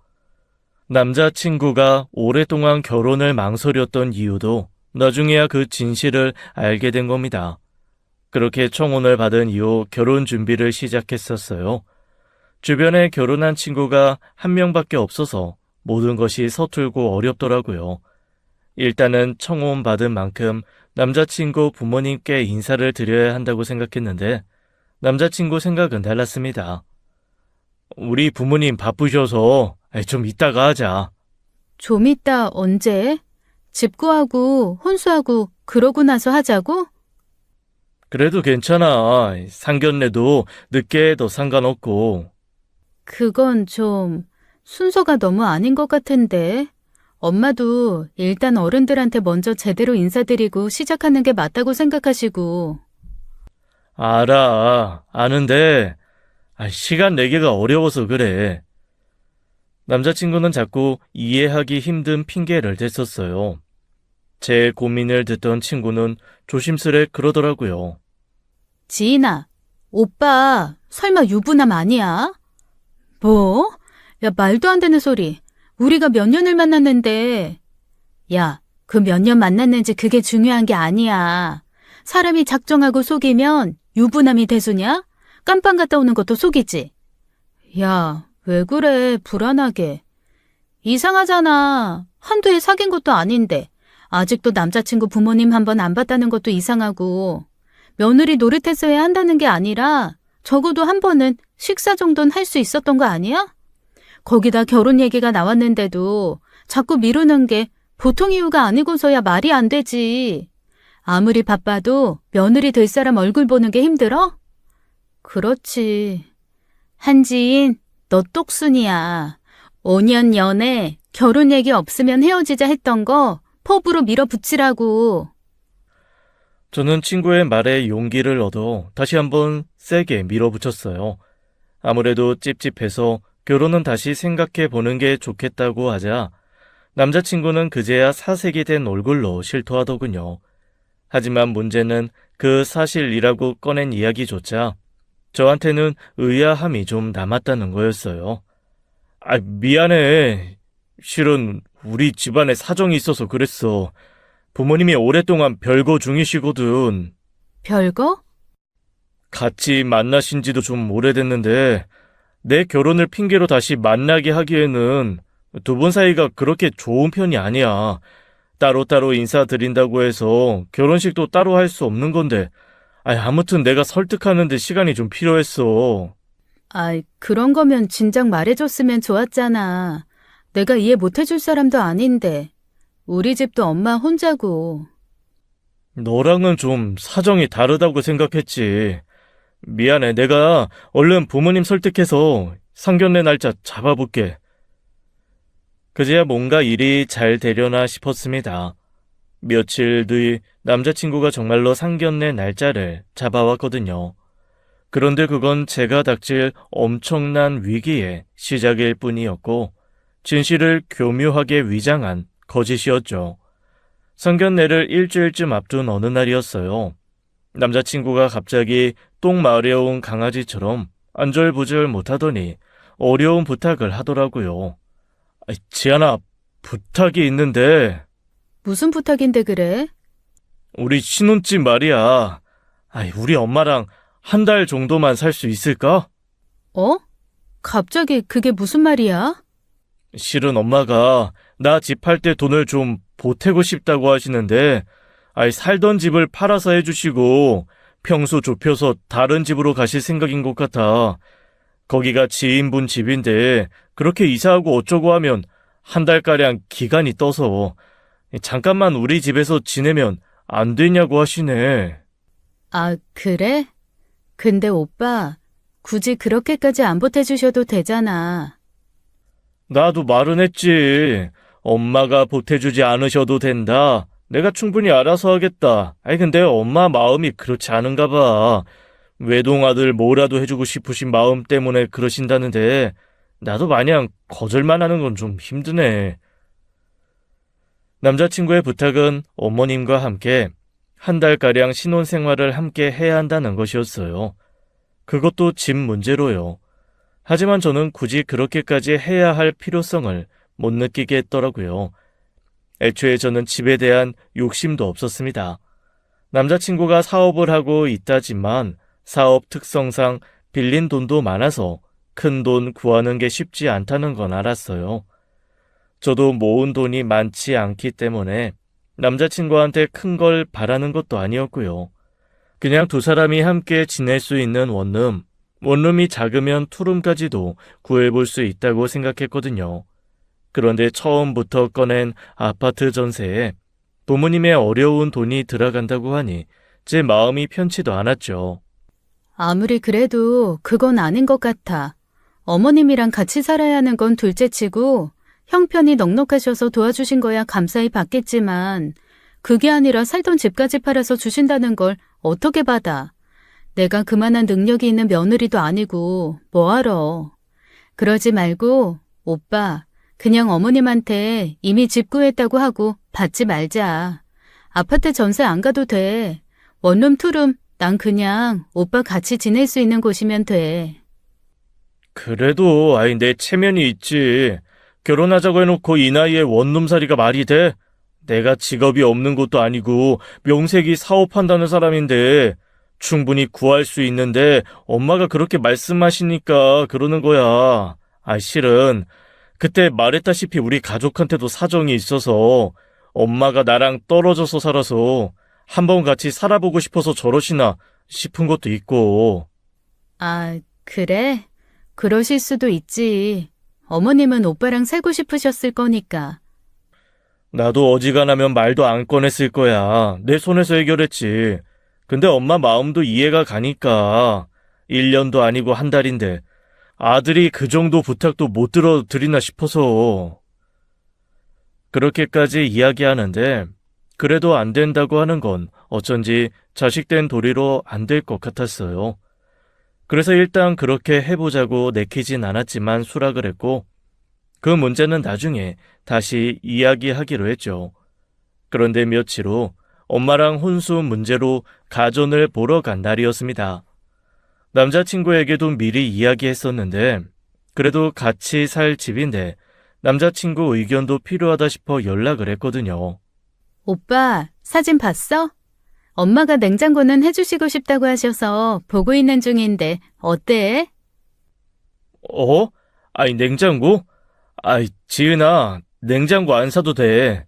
Speaker 1: 남자친구가 오랫동안 결혼을 망설였던 이유도 나중에야 그 진실을 알게 된 겁니다. 그렇게 청혼을 받은 이후 결혼 준비를 시작했었어요. 주변에 결혼한 친구가 한 명밖에 없어서 모든 것이 서툴고 어렵더라고요. 일단은 청혼 받은 만큼 남자친구 부모님께 인사를 드려야 한다고 생각했는데 남자친구 생각은 달랐습니다. 우리 부모님 바쁘셔서 좀 이따가 하자.
Speaker 2: 좀 이따 언제? 집 구하고 혼수하고 그러고 나서 하자고?
Speaker 1: 그래도 괜찮아. 상견례도 늦게 해도 상관없고.
Speaker 2: 그건 좀 순서가 너무 아닌 것 같은데. 엄마도 일단 어른들한테 먼저 제대로 인사드리고 시작하는 게 맞다고 생각하시고.
Speaker 1: 알아. 아는데 시간 내기가 어려워서 그래. 남자친구는 자꾸 이해하기 힘든 핑계를 댔었어요. 제 고민을 듣던 친구는 조심스레 그러더라고요.
Speaker 2: 지인아, 오빠 설마 유부남 아니야? 뭐? 야, 말도 안 되는 소리. 우리가 몇 년을 만났는데. 야, 그 몇 년 만났는지 그게 중요한 게 아니야. 사람이 작정하고 속이면 유부남이 대수냐? 깜빵 갔다 오는 것도 속이지. 야, 왜 그래, 불안하게. 이상하잖아. 한두 해 사귄 것도 아닌데. 아직도 남자친구 부모님 한 번 안 봤다는 것도 이상하고. 며느리 노릇했어야 한다는 게 아니라 적어도 한 번은 식사 정도는 할 수 있었던 거 아니야? 거기다 결혼 얘기가 나왔는데도 자꾸 미루는 게 보통 이유가 아니고서야 말이 안 되지. 아무리 바빠도 며느리 될 사람 얼굴 보는 게 힘들어? 그렇지. 한지인, 너 똑순이야. 5년 연애, 결혼 얘기 없으면 헤어지자 했던 거 포부로 밀어붙이라고.
Speaker 1: 저는 친구의 말에 용기를 얻어 다시 한번 세게 밀어붙였어요. 아무래도 찝찝해서 결혼은 다시 생각해 보는 게 좋겠다고 하자 남자친구는 그제야 사색이 된 얼굴로 실토하더군요. 하지만 문제는 그 사실이라고 꺼낸 이야기조차 저한테는 의아함이 좀 남았다는 거였어요. 미안해. 실은 우리 집안에 사정이 있어서 그랬어. 부모님이 오랫동안 별거 중이시거든.
Speaker 2: 별거?
Speaker 1: 같이 만나신 지도 좀 오래됐는데 내 결혼을 핑계로 다시 만나게 하기에는 두 분 사이가 그렇게 좋은 편이 아니야. 따로따로 인사드린다고 해서 결혼식도 따로 할 수 없는 건데 아무튼 내가 설득하는 데 시간이 좀 필요했어.
Speaker 2: 그런 거면 진작 말해줬으면 좋았잖아. 내가 이해 못해줄 사람도 아닌데. 우리 집도 엄마 혼자고.
Speaker 1: 너랑은 좀 사정이 다르다고 생각했지. 미안해. 내가 얼른 부모님 설득해서 상견례 날짜 잡아볼게. 그제야 뭔가 일이 잘 되려나 싶었습니다. 며칠 뒤 남자친구가 정말로 상견례 날짜를 잡아왔거든요. 그런데 그건 제가 닥칠 엄청난 위기의 시작일 뿐이었고 진실을 교묘하게 위장한 거짓이었죠. 상견례를 일주일쯤 앞둔 어느 날이었어요. 남자친구가 갑자기 똥 마려운 강아지처럼 안절부절 못하더니 어려운 부탁을 하더라고요. 지안아, 부탁이 있는데
Speaker 2: 무슨 부탁인데 그래?
Speaker 1: 우리 신혼집 말이야. 우리 엄마랑 한 달 정도만 살 수 있을까?
Speaker 2: 어? 갑자기 그게 무슨 말이야?
Speaker 1: 실은 엄마가 나 집 팔 때 돈을 좀 보태고 싶다고 하시는데 살던 집을 팔아서 해주시고 평수 좁혀서 다른 집으로 가실 생각인 것 같아. 거기가 지인분 집인데 그렇게 이사하고 어쩌고 하면 한 달가량 기간이 떠서 잠깐만 우리 집에서 지내면 안 되냐고 하시네.
Speaker 2: 아, 그래? 근데 오빠, 굳이 그렇게까지 안 보태주셔도 되잖아.
Speaker 1: 나도 말은 했지. 엄마가 보태주지 않으셔도 된다. 내가 충분히 알아서 하겠다. 근데 엄마 마음이 그렇지 않은가 봐. 외동아들 뭐라도 해주고 싶으신 마음 때문에 그러신다는데 나도 마냥 거절만 하는 건 좀 힘드네. 남자친구의 부탁은 어머님과 함께 한 달가량 신혼생활을 함께 해야 한다는 것이었어요. 그것도 집 문제로요. 하지만 저는 굳이 그렇게까지 해야 할 필요성을 못 느끼게 했더라고요. 애초에 저는 집에 대한 욕심도 없었습니다. 남자친구가 사업을 하고 있다지만 사업 특성상 빌린 돈도 많아서 큰 돈 구하는 게 쉽지 않다는 건 알았어요. 저도 모은 돈이 많지 않기 때문에 남자친구한테 큰 걸 바라는 것도 아니었고요. 그냥 두 사람이 함께 지낼 수 있는 원룸이 작으면 투룸까지도 구해볼 수 있다고 생각했거든요. 그런데 처음부터 꺼낸 아파트 전세에 부모님의 어려운 돈이 들어간다고 하니 제 마음이 편치도 않았죠.
Speaker 2: 아무리 그래도 그건 아닌 것 같아. 어머님이랑 같이 살아야 하는 건 둘째치고 형편이 넉넉하셔서 도와주신 거야 감사히 받겠지만 그게 아니라 살던 집까지 팔아서 주신다는 걸 어떻게 받아? 내가 그만한 능력이 있는 며느리도 아니고 뭐하러. 그러지 말고 오빠 그냥 어머님한테 이미 집 구했다고 하고 받지 말자. 아파트 전세 안 가도 돼. 원룸 투룸 난 그냥 오빠 같이 지낼 수 있는 곳이면 돼.
Speaker 1: 그래도 내 체면이 있지. 결혼하자고 해놓고 이 나이에 원룸살이가 말이 돼? 내가 직업이 없는 것도 아니고 명색이 사업한다는 사람인데 충분히 구할 수 있는데 엄마가 그렇게 말씀하시니까 그러는 거야. 실은 그때 말했다시피 우리 가족한테도 사정이 있어서 엄마가 나랑 떨어져서 살아서 한번 같이 살아보고 싶어서 저러시나 싶은 것도 있고.
Speaker 2: 아, 그래? 그러실 수도 있지. 어머님은 오빠랑 살고 싶으셨을 거니까.
Speaker 1: 나도 어지간하면 말도 안 꺼냈을 거야. 내 손에서 해결했지. 근데 엄마 마음도 이해가 가니까 1년도 아니고 한 달인데 아들이 그 정도 부탁도 못 들어드리나 싶어서. 그렇게까지 이야기하는데 그래도 안 된다고 하는 건 어쩐지 자식된 도리로 안 될 것 같았어요. 그래서 일단 그렇게 해보자고 내키진 않았지만 수락을 했고 그 문제는 나중에 다시 이야기하기로 했죠. 그런데 며칠 후 엄마랑 혼수 문제로 가전을 보러 간 날이었습니다. 남자친구에게도 미리 이야기했었는데 그래도 같이 살 집인데 남자친구 의견도 필요하다 싶어 연락을 했거든요.
Speaker 2: 오빠, 사진 봤어? 엄마가 냉장고는 해주시고 싶다고 하셔서 보고 있는 중인데 어때?
Speaker 1: 냉장고? 지은아, 냉장고 안 사도 돼.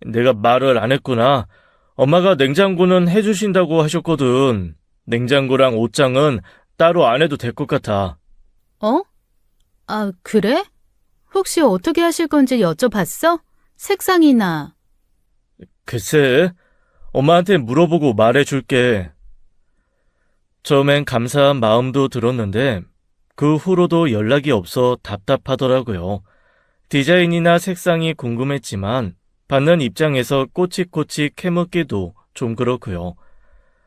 Speaker 1: 내가 말을 안 했구나. 엄마가 냉장고는 해주신다고 하셨거든. 냉장고랑 옷장은 따로 안 해도 될 것 같아.
Speaker 2: 어? 아, 그래? 혹시 어떻게 하실 건지 여쭤봤어? 색상이나.
Speaker 1: 글쎄, 엄마한테 물어보고 말해줄게. 처음엔 감사한 마음도 들었는데 그 후로도 연락이 없어 답답하더라고요. 디자인이나 색상이 궁금했지만 받는 입장에서 꼬치꼬치 캐묻기도 좀 그렇고요.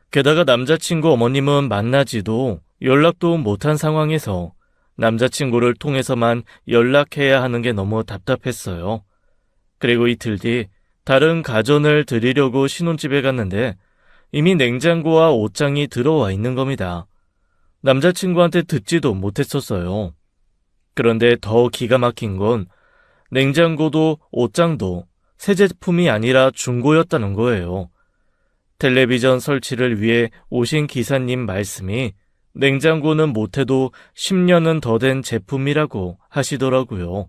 Speaker 1: 게다가 남자친구 어머님은 만나지도 연락도 못한 상황에서 남자친구를 통해서만 연락해야 하는 게 너무 답답했어요. 그리고 이틀 뒤 다른 가전을 드리려고 신혼집에 갔는데 이미 냉장고와 옷장이 들어와 있는 겁니다. 남자친구한테 듣지도 못했었어요. 그런데 더 기가 막힌 건 냉장고도 옷장도 새 제품이 아니라 중고였다는 거예요. 텔레비전 설치를 위해 오신 기사님 말씀이 냉장고는 못해도 10년은 더 된 제품이라고 하시더라고요.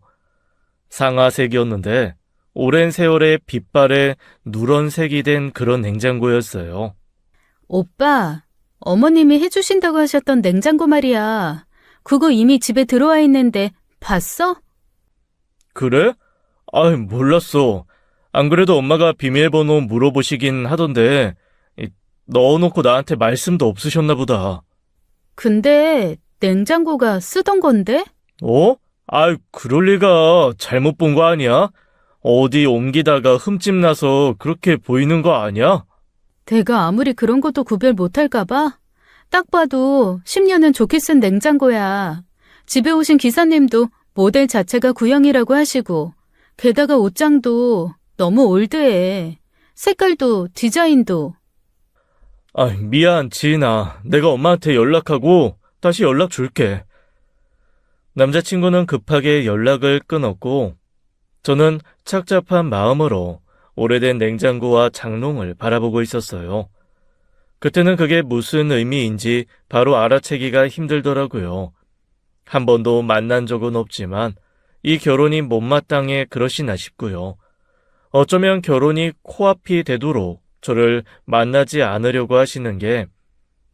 Speaker 1: 상아색이었는데 오랜 세월의 빛발에 누런색이 된 그런 냉장고였어요.
Speaker 2: 오빠, 어머님이 해주신다고 하셨던 냉장고 말이야. 그거 이미 집에 들어와 있는데 봤어?
Speaker 1: 그래? 아이, 몰랐어. 안 그래도 엄마가 비밀번호 물어보시긴 하던데 넣어놓고 나한테 말씀도 없으셨나 보다.
Speaker 2: 근데 냉장고가 쓰던 건데?
Speaker 1: 어? 아이, 그럴 리가. 잘못 본 거 아니야? 어디 옮기다가 흠집 나서 그렇게 보이는 거 아니야?
Speaker 2: 내가 아무리 그런 것도 구별 못할까 봐? 딱 봐도 10년은 좋게 쓴 냉장고야. 집에 오신 기사님도 모델 자체가 구형이라고 하시고, 게다가 옷장도 너무 올드해. 색깔도 디자인도.
Speaker 1: 아, 미안, 지인아. 내가 엄마한테 연락하고 다시 연락 줄게. 남자친구는 급하게 연락을 끊었고 저는 착잡한 마음으로 오래된 냉장고와 장롱을 바라보고 있었어요. 그때는 그게 무슨 의미인지 바로 알아채기가 힘들더라고요. 한 번도 만난 적은 없지만 이 결혼이 못마땅해 그러시나 싶고요. 어쩌면 결혼이 코앞이 되도록 저를 만나지 않으려고 하시는 게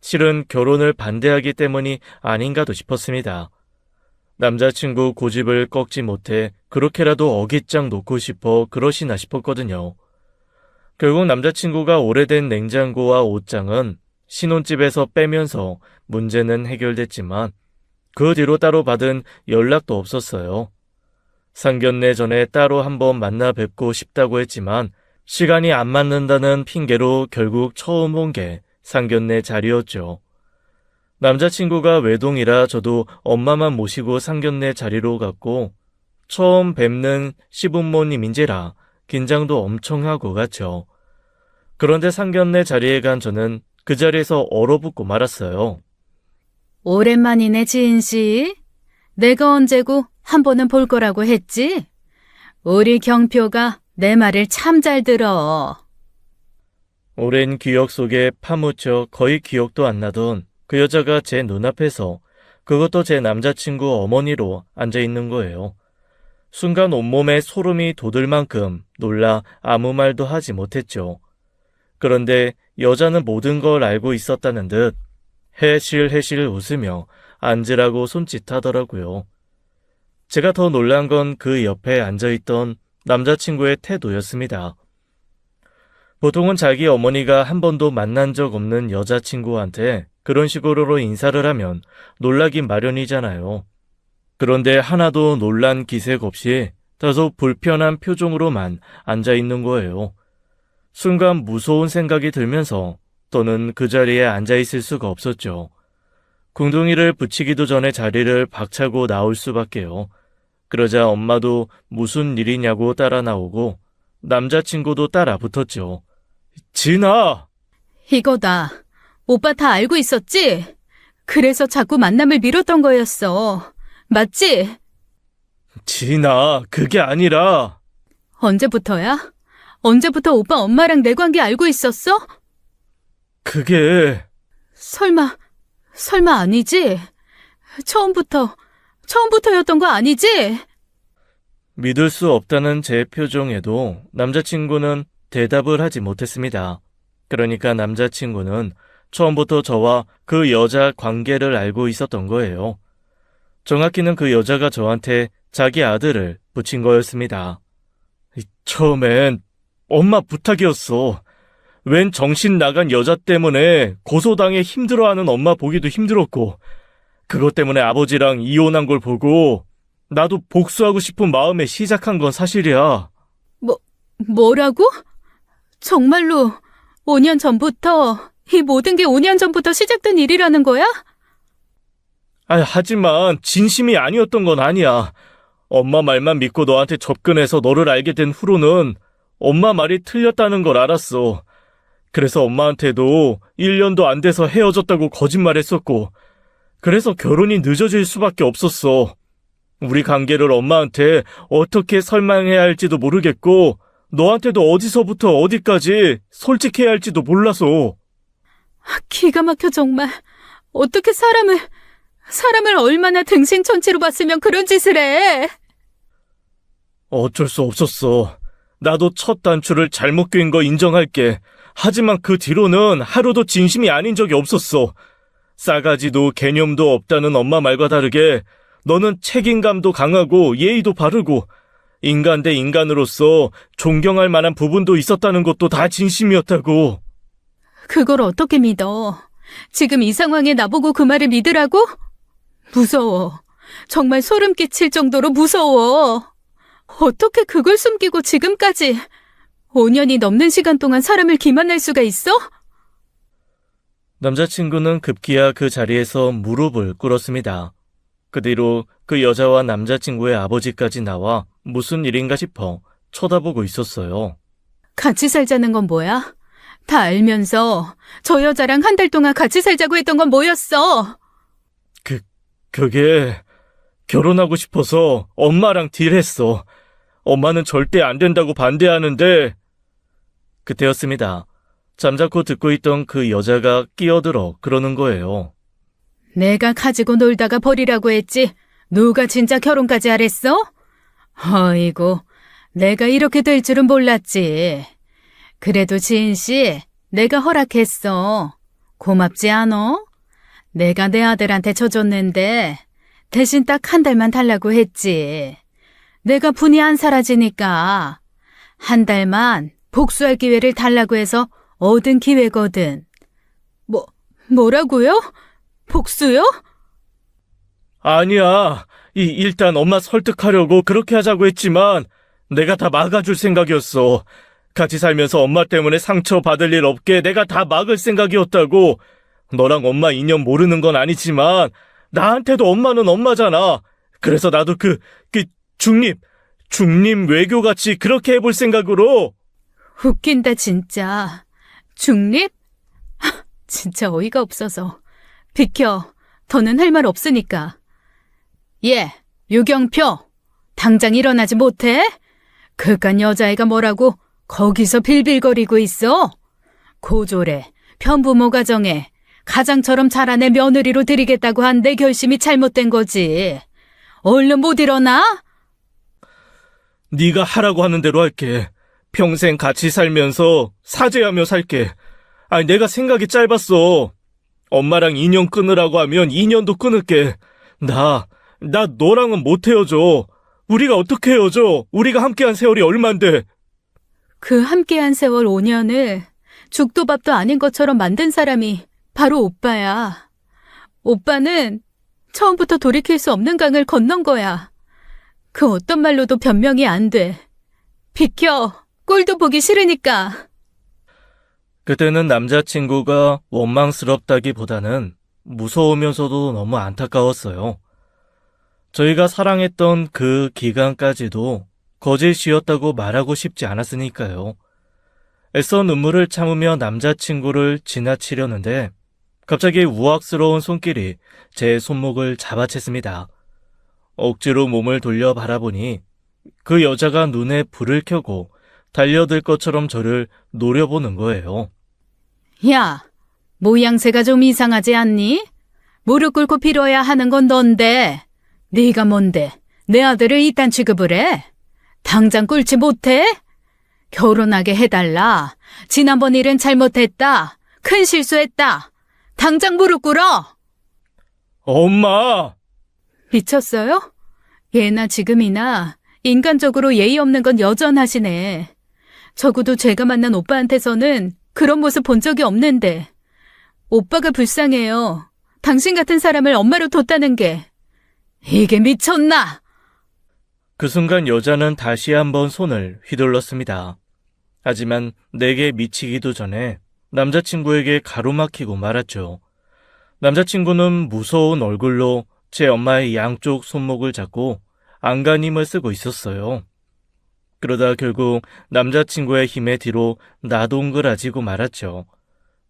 Speaker 1: 실은 결혼을 반대하기 때문이 아닌가도 싶었습니다. 남자친구 고집을 꺾지 못해 그렇게라도 어깃장 놓고 싶어 그러시나 싶었거든요. 결국 남자친구가 오래된 냉장고와 옷장은 신혼집에서 빼면서 문제는 해결됐지만 그 뒤로 따로 받은 연락도 없었어요. 상견례 전에 따로 한번 만나 뵙고 싶다고 했지만 시간이 안 맞는다는 핑계로 결국 처음 온 게 상견례 자리였죠. 남자친구가 외동이라 저도 엄마만 모시고 상견례 자리로 갔고 처음 뵙는 시부모님인지라 긴장도 엄청 하고 갔죠. 그런데 상견례 자리에 간 저는 그 자리에서 얼어붙고 말았어요.
Speaker 2: 오랜만이네, 지인 씨. 내가 언제고 한 번은 볼 거라고 했지? 우리 경표가 내 말을 참 잘 들어.
Speaker 1: 오랜 기억 속에 파묻혀 거의 기억도 안 나던 그 여자가 제 눈앞에서 그것도 제 남자친구 어머니로 앉아있는 거예요. 순간 온몸에 소름이 돋을 만큼 놀라 아무 말도 하지 못했죠. 그런데 여자는 모든 걸 알고 있었다는 듯 해실해실 웃으며 앉으라고 손짓하더라고요. 제가 더 놀란 건 그 옆에 앉아있던 남자친구의 태도였습니다. 보통은 자기 어머니가 한 번도 만난 적 없는 여자친구한테 그런 식으로 인사를 하면 놀라긴 마련이잖아요. 그런데 하나도 놀란 기색 없이 다소 불편한 표정으로만 앉아있는 거예요. 순간 무서운 생각이 들면서 또는 그 자리에 앉아있을 수가 없었죠. 궁둥이를 붙이기도 전에 자리를 박차고 나올 수밖에요. 그러자 엄마도 무슨 일이냐고 따라 나오고 남자친구도 따라 붙었죠. 진아!
Speaker 2: 이거다. 오빠 다 알고 있었지? 그래서 자꾸 만남을 미뤘던 거였어. 맞지?
Speaker 1: 진아, 그게 아니라...
Speaker 2: 언제부터야? 언제부터 오빠 엄마랑 내 관계 알고 있었어?
Speaker 1: 그게...
Speaker 2: 설마 아니지? 처음부터였던 거 아니지?
Speaker 1: 믿을 수 없다는 제 표정에도 남자친구는 대답을 하지 못했습니다. 그러니까 남자친구는 처음부터 저와 그 여자 관계를 알고 있었던 거예요. 정확히는 그 여자가 저한테 자기 아들을 붙인 거였습니다. 처음엔 엄마 부탁이었어. 웬 정신 나간 여자 때문에 고소당해 힘들어하는 엄마 보기도 힘들었고 그것 때문에 아버지랑 이혼한 걸 보고 나도 복수하고 싶은 마음에 시작한 건 사실이야.
Speaker 2: 뭐라고? 정말로 5년 전부터, 이 모든 게 5년 전부터 시작된 일이라는 거야?
Speaker 1: 하지만 진심이 아니었던 건 아니야. 엄마 말만 믿고 너한테 접근해서 너를 알게 된 후로는 엄마 말이 틀렸다는 걸 알았어. 그래서 엄마한테도 1년도 안 돼서 헤어졌다고 거짓말했었고, 그래서 결혼이 늦어질 수밖에 없었어. 우리 관계를 엄마한테 어떻게 설명해야 할지도 모르겠고, 너한테도 어디서부터 어디까지 솔직해야 할지도 몰라서.
Speaker 2: 기가 막혀 정말. 어떻게 사람을 얼마나 등신천치로 봤으면 그런 짓을 해.
Speaker 1: 어쩔 수 없었어. 나도 첫 단추를 잘못 꿰인 거 인정할게. 하지만 그 뒤로는 하루도 진심이 아닌 적이 없었어. 싸가지도 개념도 없다는 엄마 말과 다르게 너는 책임감도 강하고 예의도 바르고 인간 대 인간으로서 존경할 만한 부분도 있었다는 것도 다 진심이었다고.
Speaker 2: 그걸 어떻게 믿어? 지금 이 상황에 나보고 그 말을 믿으라고? 무서워. 정말 소름 끼칠 정도로 무서워. 어떻게 그걸 숨기고 지금까지 5년이 넘는 시간 동안 사람을 기만할 수가 있어?
Speaker 1: 남자친구는 급기야 그 자리에서 무릎을 꿇었습니다. 그 뒤로 그 여자와 남자친구의 아버지까지 나와 무슨 일인가 싶어 쳐다보고 있었어요.
Speaker 2: 같이 살자는 건 뭐야? 다 알면서 저 여자랑 한 달 동안 같이 살자고 했던 건 뭐였어?
Speaker 1: 그게 결혼하고 싶어서 엄마랑 딜했어. 엄마는 절대 안 된다고 반대하는데. 그때였습니다. 잠자코 듣고 있던 그 여자가 끼어들어 그러는 거예요.
Speaker 2: 내가 가지고 놀다가 버리라고 했지. 누가 진짜 결혼까지 하랬어? 어이구, 내가 이렇게 될 줄은 몰랐지. 그래도 지인 씨, 내가 허락했어. 고맙지 않어? 내가 내 아들한테 쳐줬는데 대신 딱 한 달만 달라고 했지. 내가 분이 안 사라지니까 한 달만 복수할 기회를 달라고 해서 얻은 기회거든. 뭐라고요? 복수요?
Speaker 1: 아니야. 일단 엄마 설득하려고 그렇게 하자고 했지만 내가 다 막아줄 생각이었어. 같이 살면서 엄마 때문에 상처받을 일 없게 내가 다 막을 생각이었다고. 너랑 엄마 인연 모르는 건 아니지만 나한테도 엄마는 엄마잖아. 그래서 나도 중립 외교같이 그렇게 해볼 생각으로.
Speaker 2: 웃긴다 진짜. 중립? 진짜 어이가 없어서. 비켜. 더는 할 말 없으니까. 예, 유경표. 당장 일어나지 못해? 그깟 여자애가 뭐라고 거기서 빌빌거리고 있어? 고졸에 편부모 가정에 가장처럼 자란 애 며느리로 들이겠다고 한 내 결심이 잘못된 거지. 얼른 못 일어나?
Speaker 1: 네가 하라고 하는 대로 할게. 평생 같이 살면서 사죄하며 살게. 아니, 내가 생각이 짧았어. 엄마랑 인연 끊으라고 하면 인연도 끊을게. 나 너랑은 못 헤어져. 우리가 어떻게 헤어져? 우리가 함께한 세월이 얼만데.
Speaker 2: 그 함께한 세월 5년을 죽도 밥도 아닌 것처럼 만든 사람이 바로 오빠야. 오빠는 처음부터 돌이킬 수 없는 강을 건넌 거야. 그 어떤 말로도 변명이 안 돼. 비켜. 꼴도 보기 싫으니까.
Speaker 1: 그때는 남자친구가 원망스럽다기보다는 무서우면서도 너무 안타까웠어요. 저희가 사랑했던 그 기간까지도 거짓이었다고 말하고 싶지 않았으니까요. 애써 눈물을 참으며 남자친구를 지나치려는데 갑자기 우악스러운 손길이 제 손목을 잡아챘습니다. 억지로 몸을 돌려 바라보니 그 여자가 눈에 불을 켜고 달려들 것처럼 저를 노려보는 거예요.
Speaker 2: 야, 모양새가 좀 이상하지 않니? 무릎 꿇고 빌어야 하는 건 넌데 네가 뭔데 내 아들을 이딴 취급을 해? 당장 꿇지 못해? 결혼하게 해달라. 지난번 일은 잘못했다. 큰 실수했다. 당장 무릎 꿇어.
Speaker 1: 엄마!
Speaker 2: 미쳤어요? 예나 지금이나 인간적으로 예의 없는 건 여전하시네. 적어도 제가 만난 오빠한테서는 그런 모습 본 적이 없는데. 오빠가 불쌍해요. 당신 같은 사람을 엄마로 뒀다는 게. 이게 미쳤나?
Speaker 1: 그 순간 여자는 다시 한번 손을 휘둘렀습니다. 하지만 내게 미치기도 전에 남자친구에게 가로막히고 말았죠. 남자친구는 무서운 얼굴로 제 엄마의 양쪽 손목을 잡고 안간힘을 쓰고 있었어요. 그러다 결국 남자친구의 힘에 뒤로 나동그라지고 말았죠.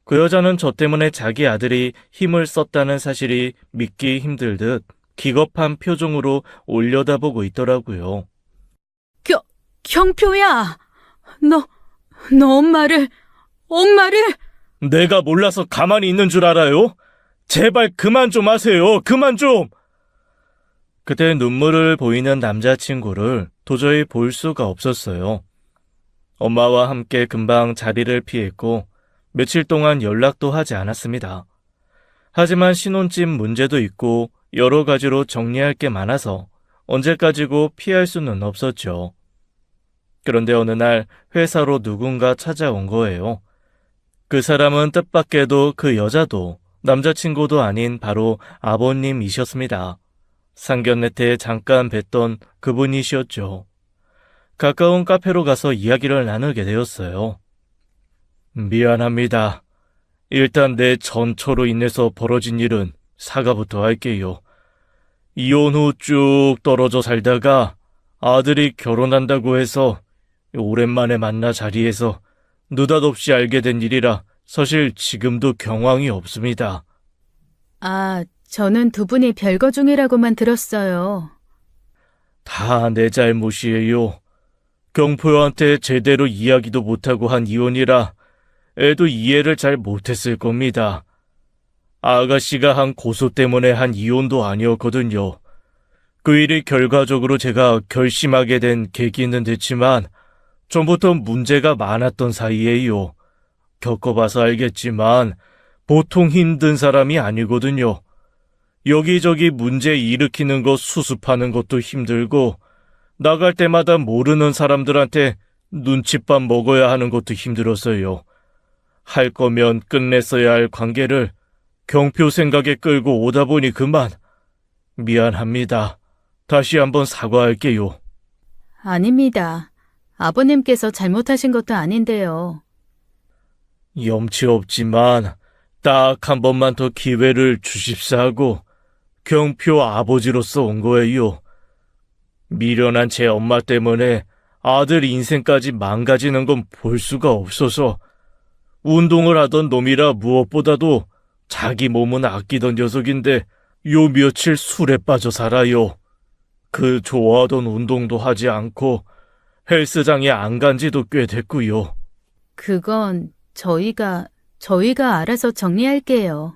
Speaker 1: 그 여자는 저 때문에 자기 아들이 힘을 썼다는 사실이 믿기 힘들듯 기겁한 표정으로 올려다보고 있더라고요.
Speaker 2: 경표야! 너 엄마를...
Speaker 1: 내가 몰라서 가만히 있는 줄 알아요? 제발 그만 좀 하세요. 그만 좀! 그때 눈물을 보이는 남자친구를 도저히 볼 수가 없었어요. 엄마와 함께 금방 자리를 피했고 며칠 동안 연락도 하지 않았습니다. 하지만 신혼집 문제도 있고 여러 가지로 정리할 게 많아서 언제까지고 피할 수는 없었죠. 그런데 어느 날 회사로 누군가 찾아온 거예요. 그 사람은 뜻밖에도 그 여자도 남자친구도 아닌 바로 아버님이셨습니다. 상견례 때 잠깐 뵀던 그분이셨죠. 가까운 카페로 가서 이야기를 나누게 되었어요. 미안합니다. 일단 내 전처로 인해서 벌어진 일은 사과부터 할게요. 이혼 후 쭉 떨어져 살다가 아들이 결혼한다고 해서 오랜만에 만나 자리에서 느닷없이 알게 된 일이라 사실 지금도 경황이 없습니다.
Speaker 2: 저는 두 분이 별거 중이라고만 들었어요.
Speaker 1: 다 내 잘못이에요. 경포한테 제대로 이야기도 못하고 한 이혼이라 애도 이해를 잘 못했을 겁니다. 아가씨가 한 고소 때문에 한 이혼도 아니었거든요. 그 일이 결과적으로 제가 결심하게 된 계기는 됐지만 전부터 문제가 많았던 사이에요. 겪어봐서 알겠지만 보통 힘든 사람이 아니거든요. 여기저기 문제 일으키는 거 수습하는 것도 힘들고 나갈 때마다 모르는 사람들한테 눈칫밥 먹어야 하는 것도 힘들었어요. 할 거면 끝냈어야 할 관계를 경표 생각에 끌고 오다 보니 그만. 미안합니다. 다시 한번 사과할게요.
Speaker 2: 아닙니다. 아버님께서 잘못하신 것도 아닌데요.
Speaker 1: 염치 없지만 딱 한 번만 더 기회를 주십사 하고 경표 아버지로서 온 거예요. 미련한 제 엄마 때문에 아들 인생까지 망가지는 건 볼 수가 없어서 운동을 하던 놈이라 무엇보다도 자기 몸은 아끼던 녀석인데 요 며칠 술에 빠져 살아요. 그 좋아하던 운동도 하지 않고 헬스장에 안 간 지도 꽤 됐고요.
Speaker 2: 그건 저희가 알아서 정리할게요.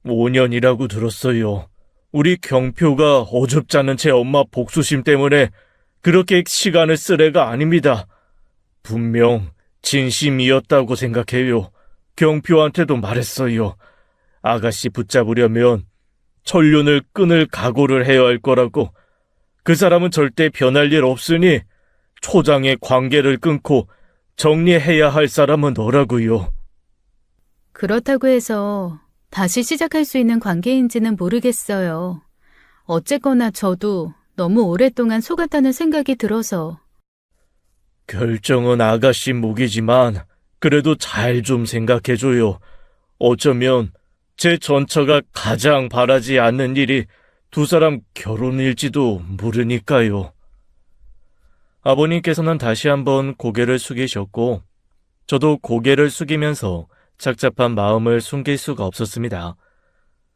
Speaker 1: 5년이라고 들었어요. 우리 경표가 어줍지 않은 제 엄마 복수심 때문에 그렇게 시간을 쓸 애가 아닙니다. 분명 진심이었다고 생각해요. 경표한테도 말했어요. 아가씨 붙잡으려면 천륜을 끊을 각오를 해야 할 거라고. 그 사람은 절대 변할 일 없으니 초장의 관계를 끊고 정리해야 할 사람은 너라고요.
Speaker 2: 그렇다고 해서 다시 시작할 수 있는 관계인지는 모르겠어요. 어쨌거나 저도 너무 오랫동안 속았다는 생각이 들어서.
Speaker 1: 결정은 아가씨 몫이지만 그래도 잘 좀 생각해줘요. 어쩌면 제 전처가 가장 바라지 않는 일이 두 사람 결혼일지도 모르니까요. 아버님께서는 다시 한번 고개를 숙이셨고 저도 고개를 숙이면서 착잡한 마음을 숨길 수가 없었습니다.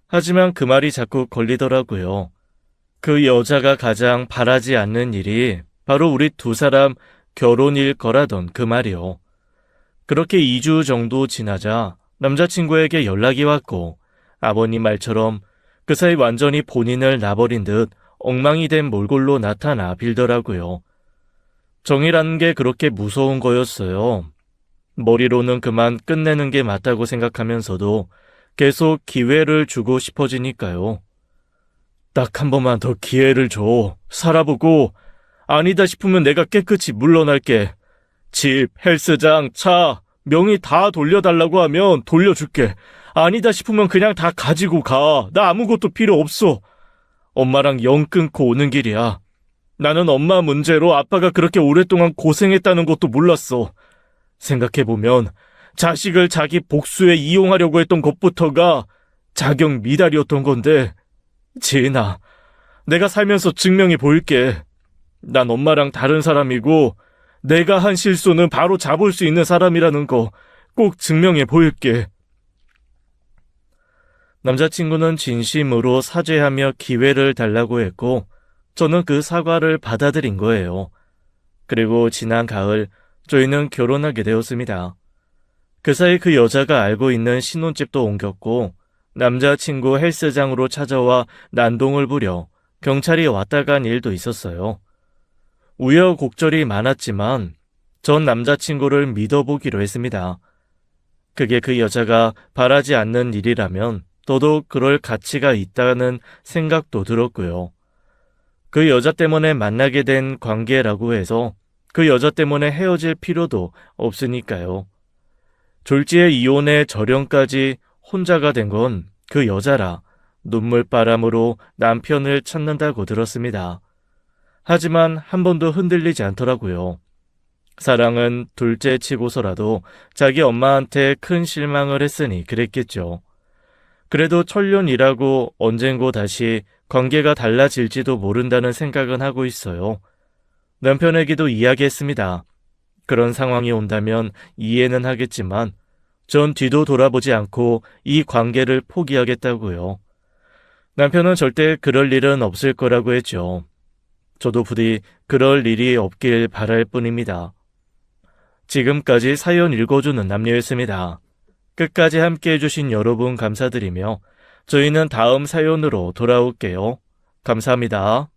Speaker 1: 하지만 그 말이 자꾸 걸리더라고요. 그 여자가 가장 바라지 않는 일이 바로 우리 두 사람 결혼일 거라던 그 말이요. 그렇게 2주 정도 지나자 남자친구에게 연락이 왔고 아버님 말처럼 그 사이 완전히 본인을 놔버린 듯 엉망이 된 몰골로 나타나 빌더라고요. 정이라는 게 그렇게 무서운 거였어요. 머리로는 그만 끝내는 게 맞다고 생각하면서도 계속 기회를 주고 싶어지니까요. 딱 한 번만 더 기회를 줘. 살아보고 아니다 싶으면 내가 깨끗이 물러날게. 집, 헬스장, 차, 명의 다 돌려달라고 하면 돌려줄게. 아니다 싶으면 그냥 다 가지고 가. 나 아무것도 필요 없어. 엄마랑 영 끊고 오는 길이야. 나는 엄마 문제로 아빠가 그렇게 오랫동안 고생했다는 것도 몰랐어. 생각해보면 자식을 자기 복수에 이용하려고 했던 것부터가 자격 미달이었던 건데 지은아, 내가 살면서 증명해 보일게. 난 엄마랑 다른 사람이고 내가 한 실수는 바로 잡을 수 있는 사람이라는 거 꼭 증명해 보일게. 남자친구는 진심으로 사죄하며 기회를 달라고 했고 저는 그 사과를 받아들인 거예요. 그리고 지난 가을 저희는 결혼하게 되었습니다. 그 사이 그 여자가 알고 있는 신혼집도 옮겼고 남자친구 헬스장으로 찾아와 난동을 부려 경찰이 왔다 간 일도 있었어요. 우여곡절이 많았지만 전 남자친구를 믿어보기로 했습니다. 그게 그 여자가 바라지 않는 일이라면 더더욱 그럴 가치가 있다는 생각도 들었고요. 그 여자 때문에 만나게 된 관계라고 해서 그 여자 때문에 헤어질 필요도 없으니까요. 졸지에 이혼의 절연까지 혼자가 된 건 그 여자라 눈물바람으로 남편을 찾는다고 들었습니다. 하지만 한 번도 흔들리지 않더라고요. 사랑은 둘째 치고서라도 자기 엄마한테 큰 실망을 했으니 그랬겠죠. 그래도 천년이라고 언젠고 다시 관계가 달라질지도 모른다는 생각은 하고 있어요. 남편에게도 이야기했습니다. 그런 상황이 온다면 이해는 하겠지만 전 뒤도 돌아보지 않고 이 관계를 포기하겠다고요. 남편은 절대 그럴 일은 없을 거라고 했죠. 저도 부디 그럴 일이 없길 바랄 뿐입니다. 지금까지 사연 읽어주는 남녀였습니다. 끝까지 함께 해주신 여러분 감사드리며 저희는 다음 사연으로 돌아올게요. 감사합니다.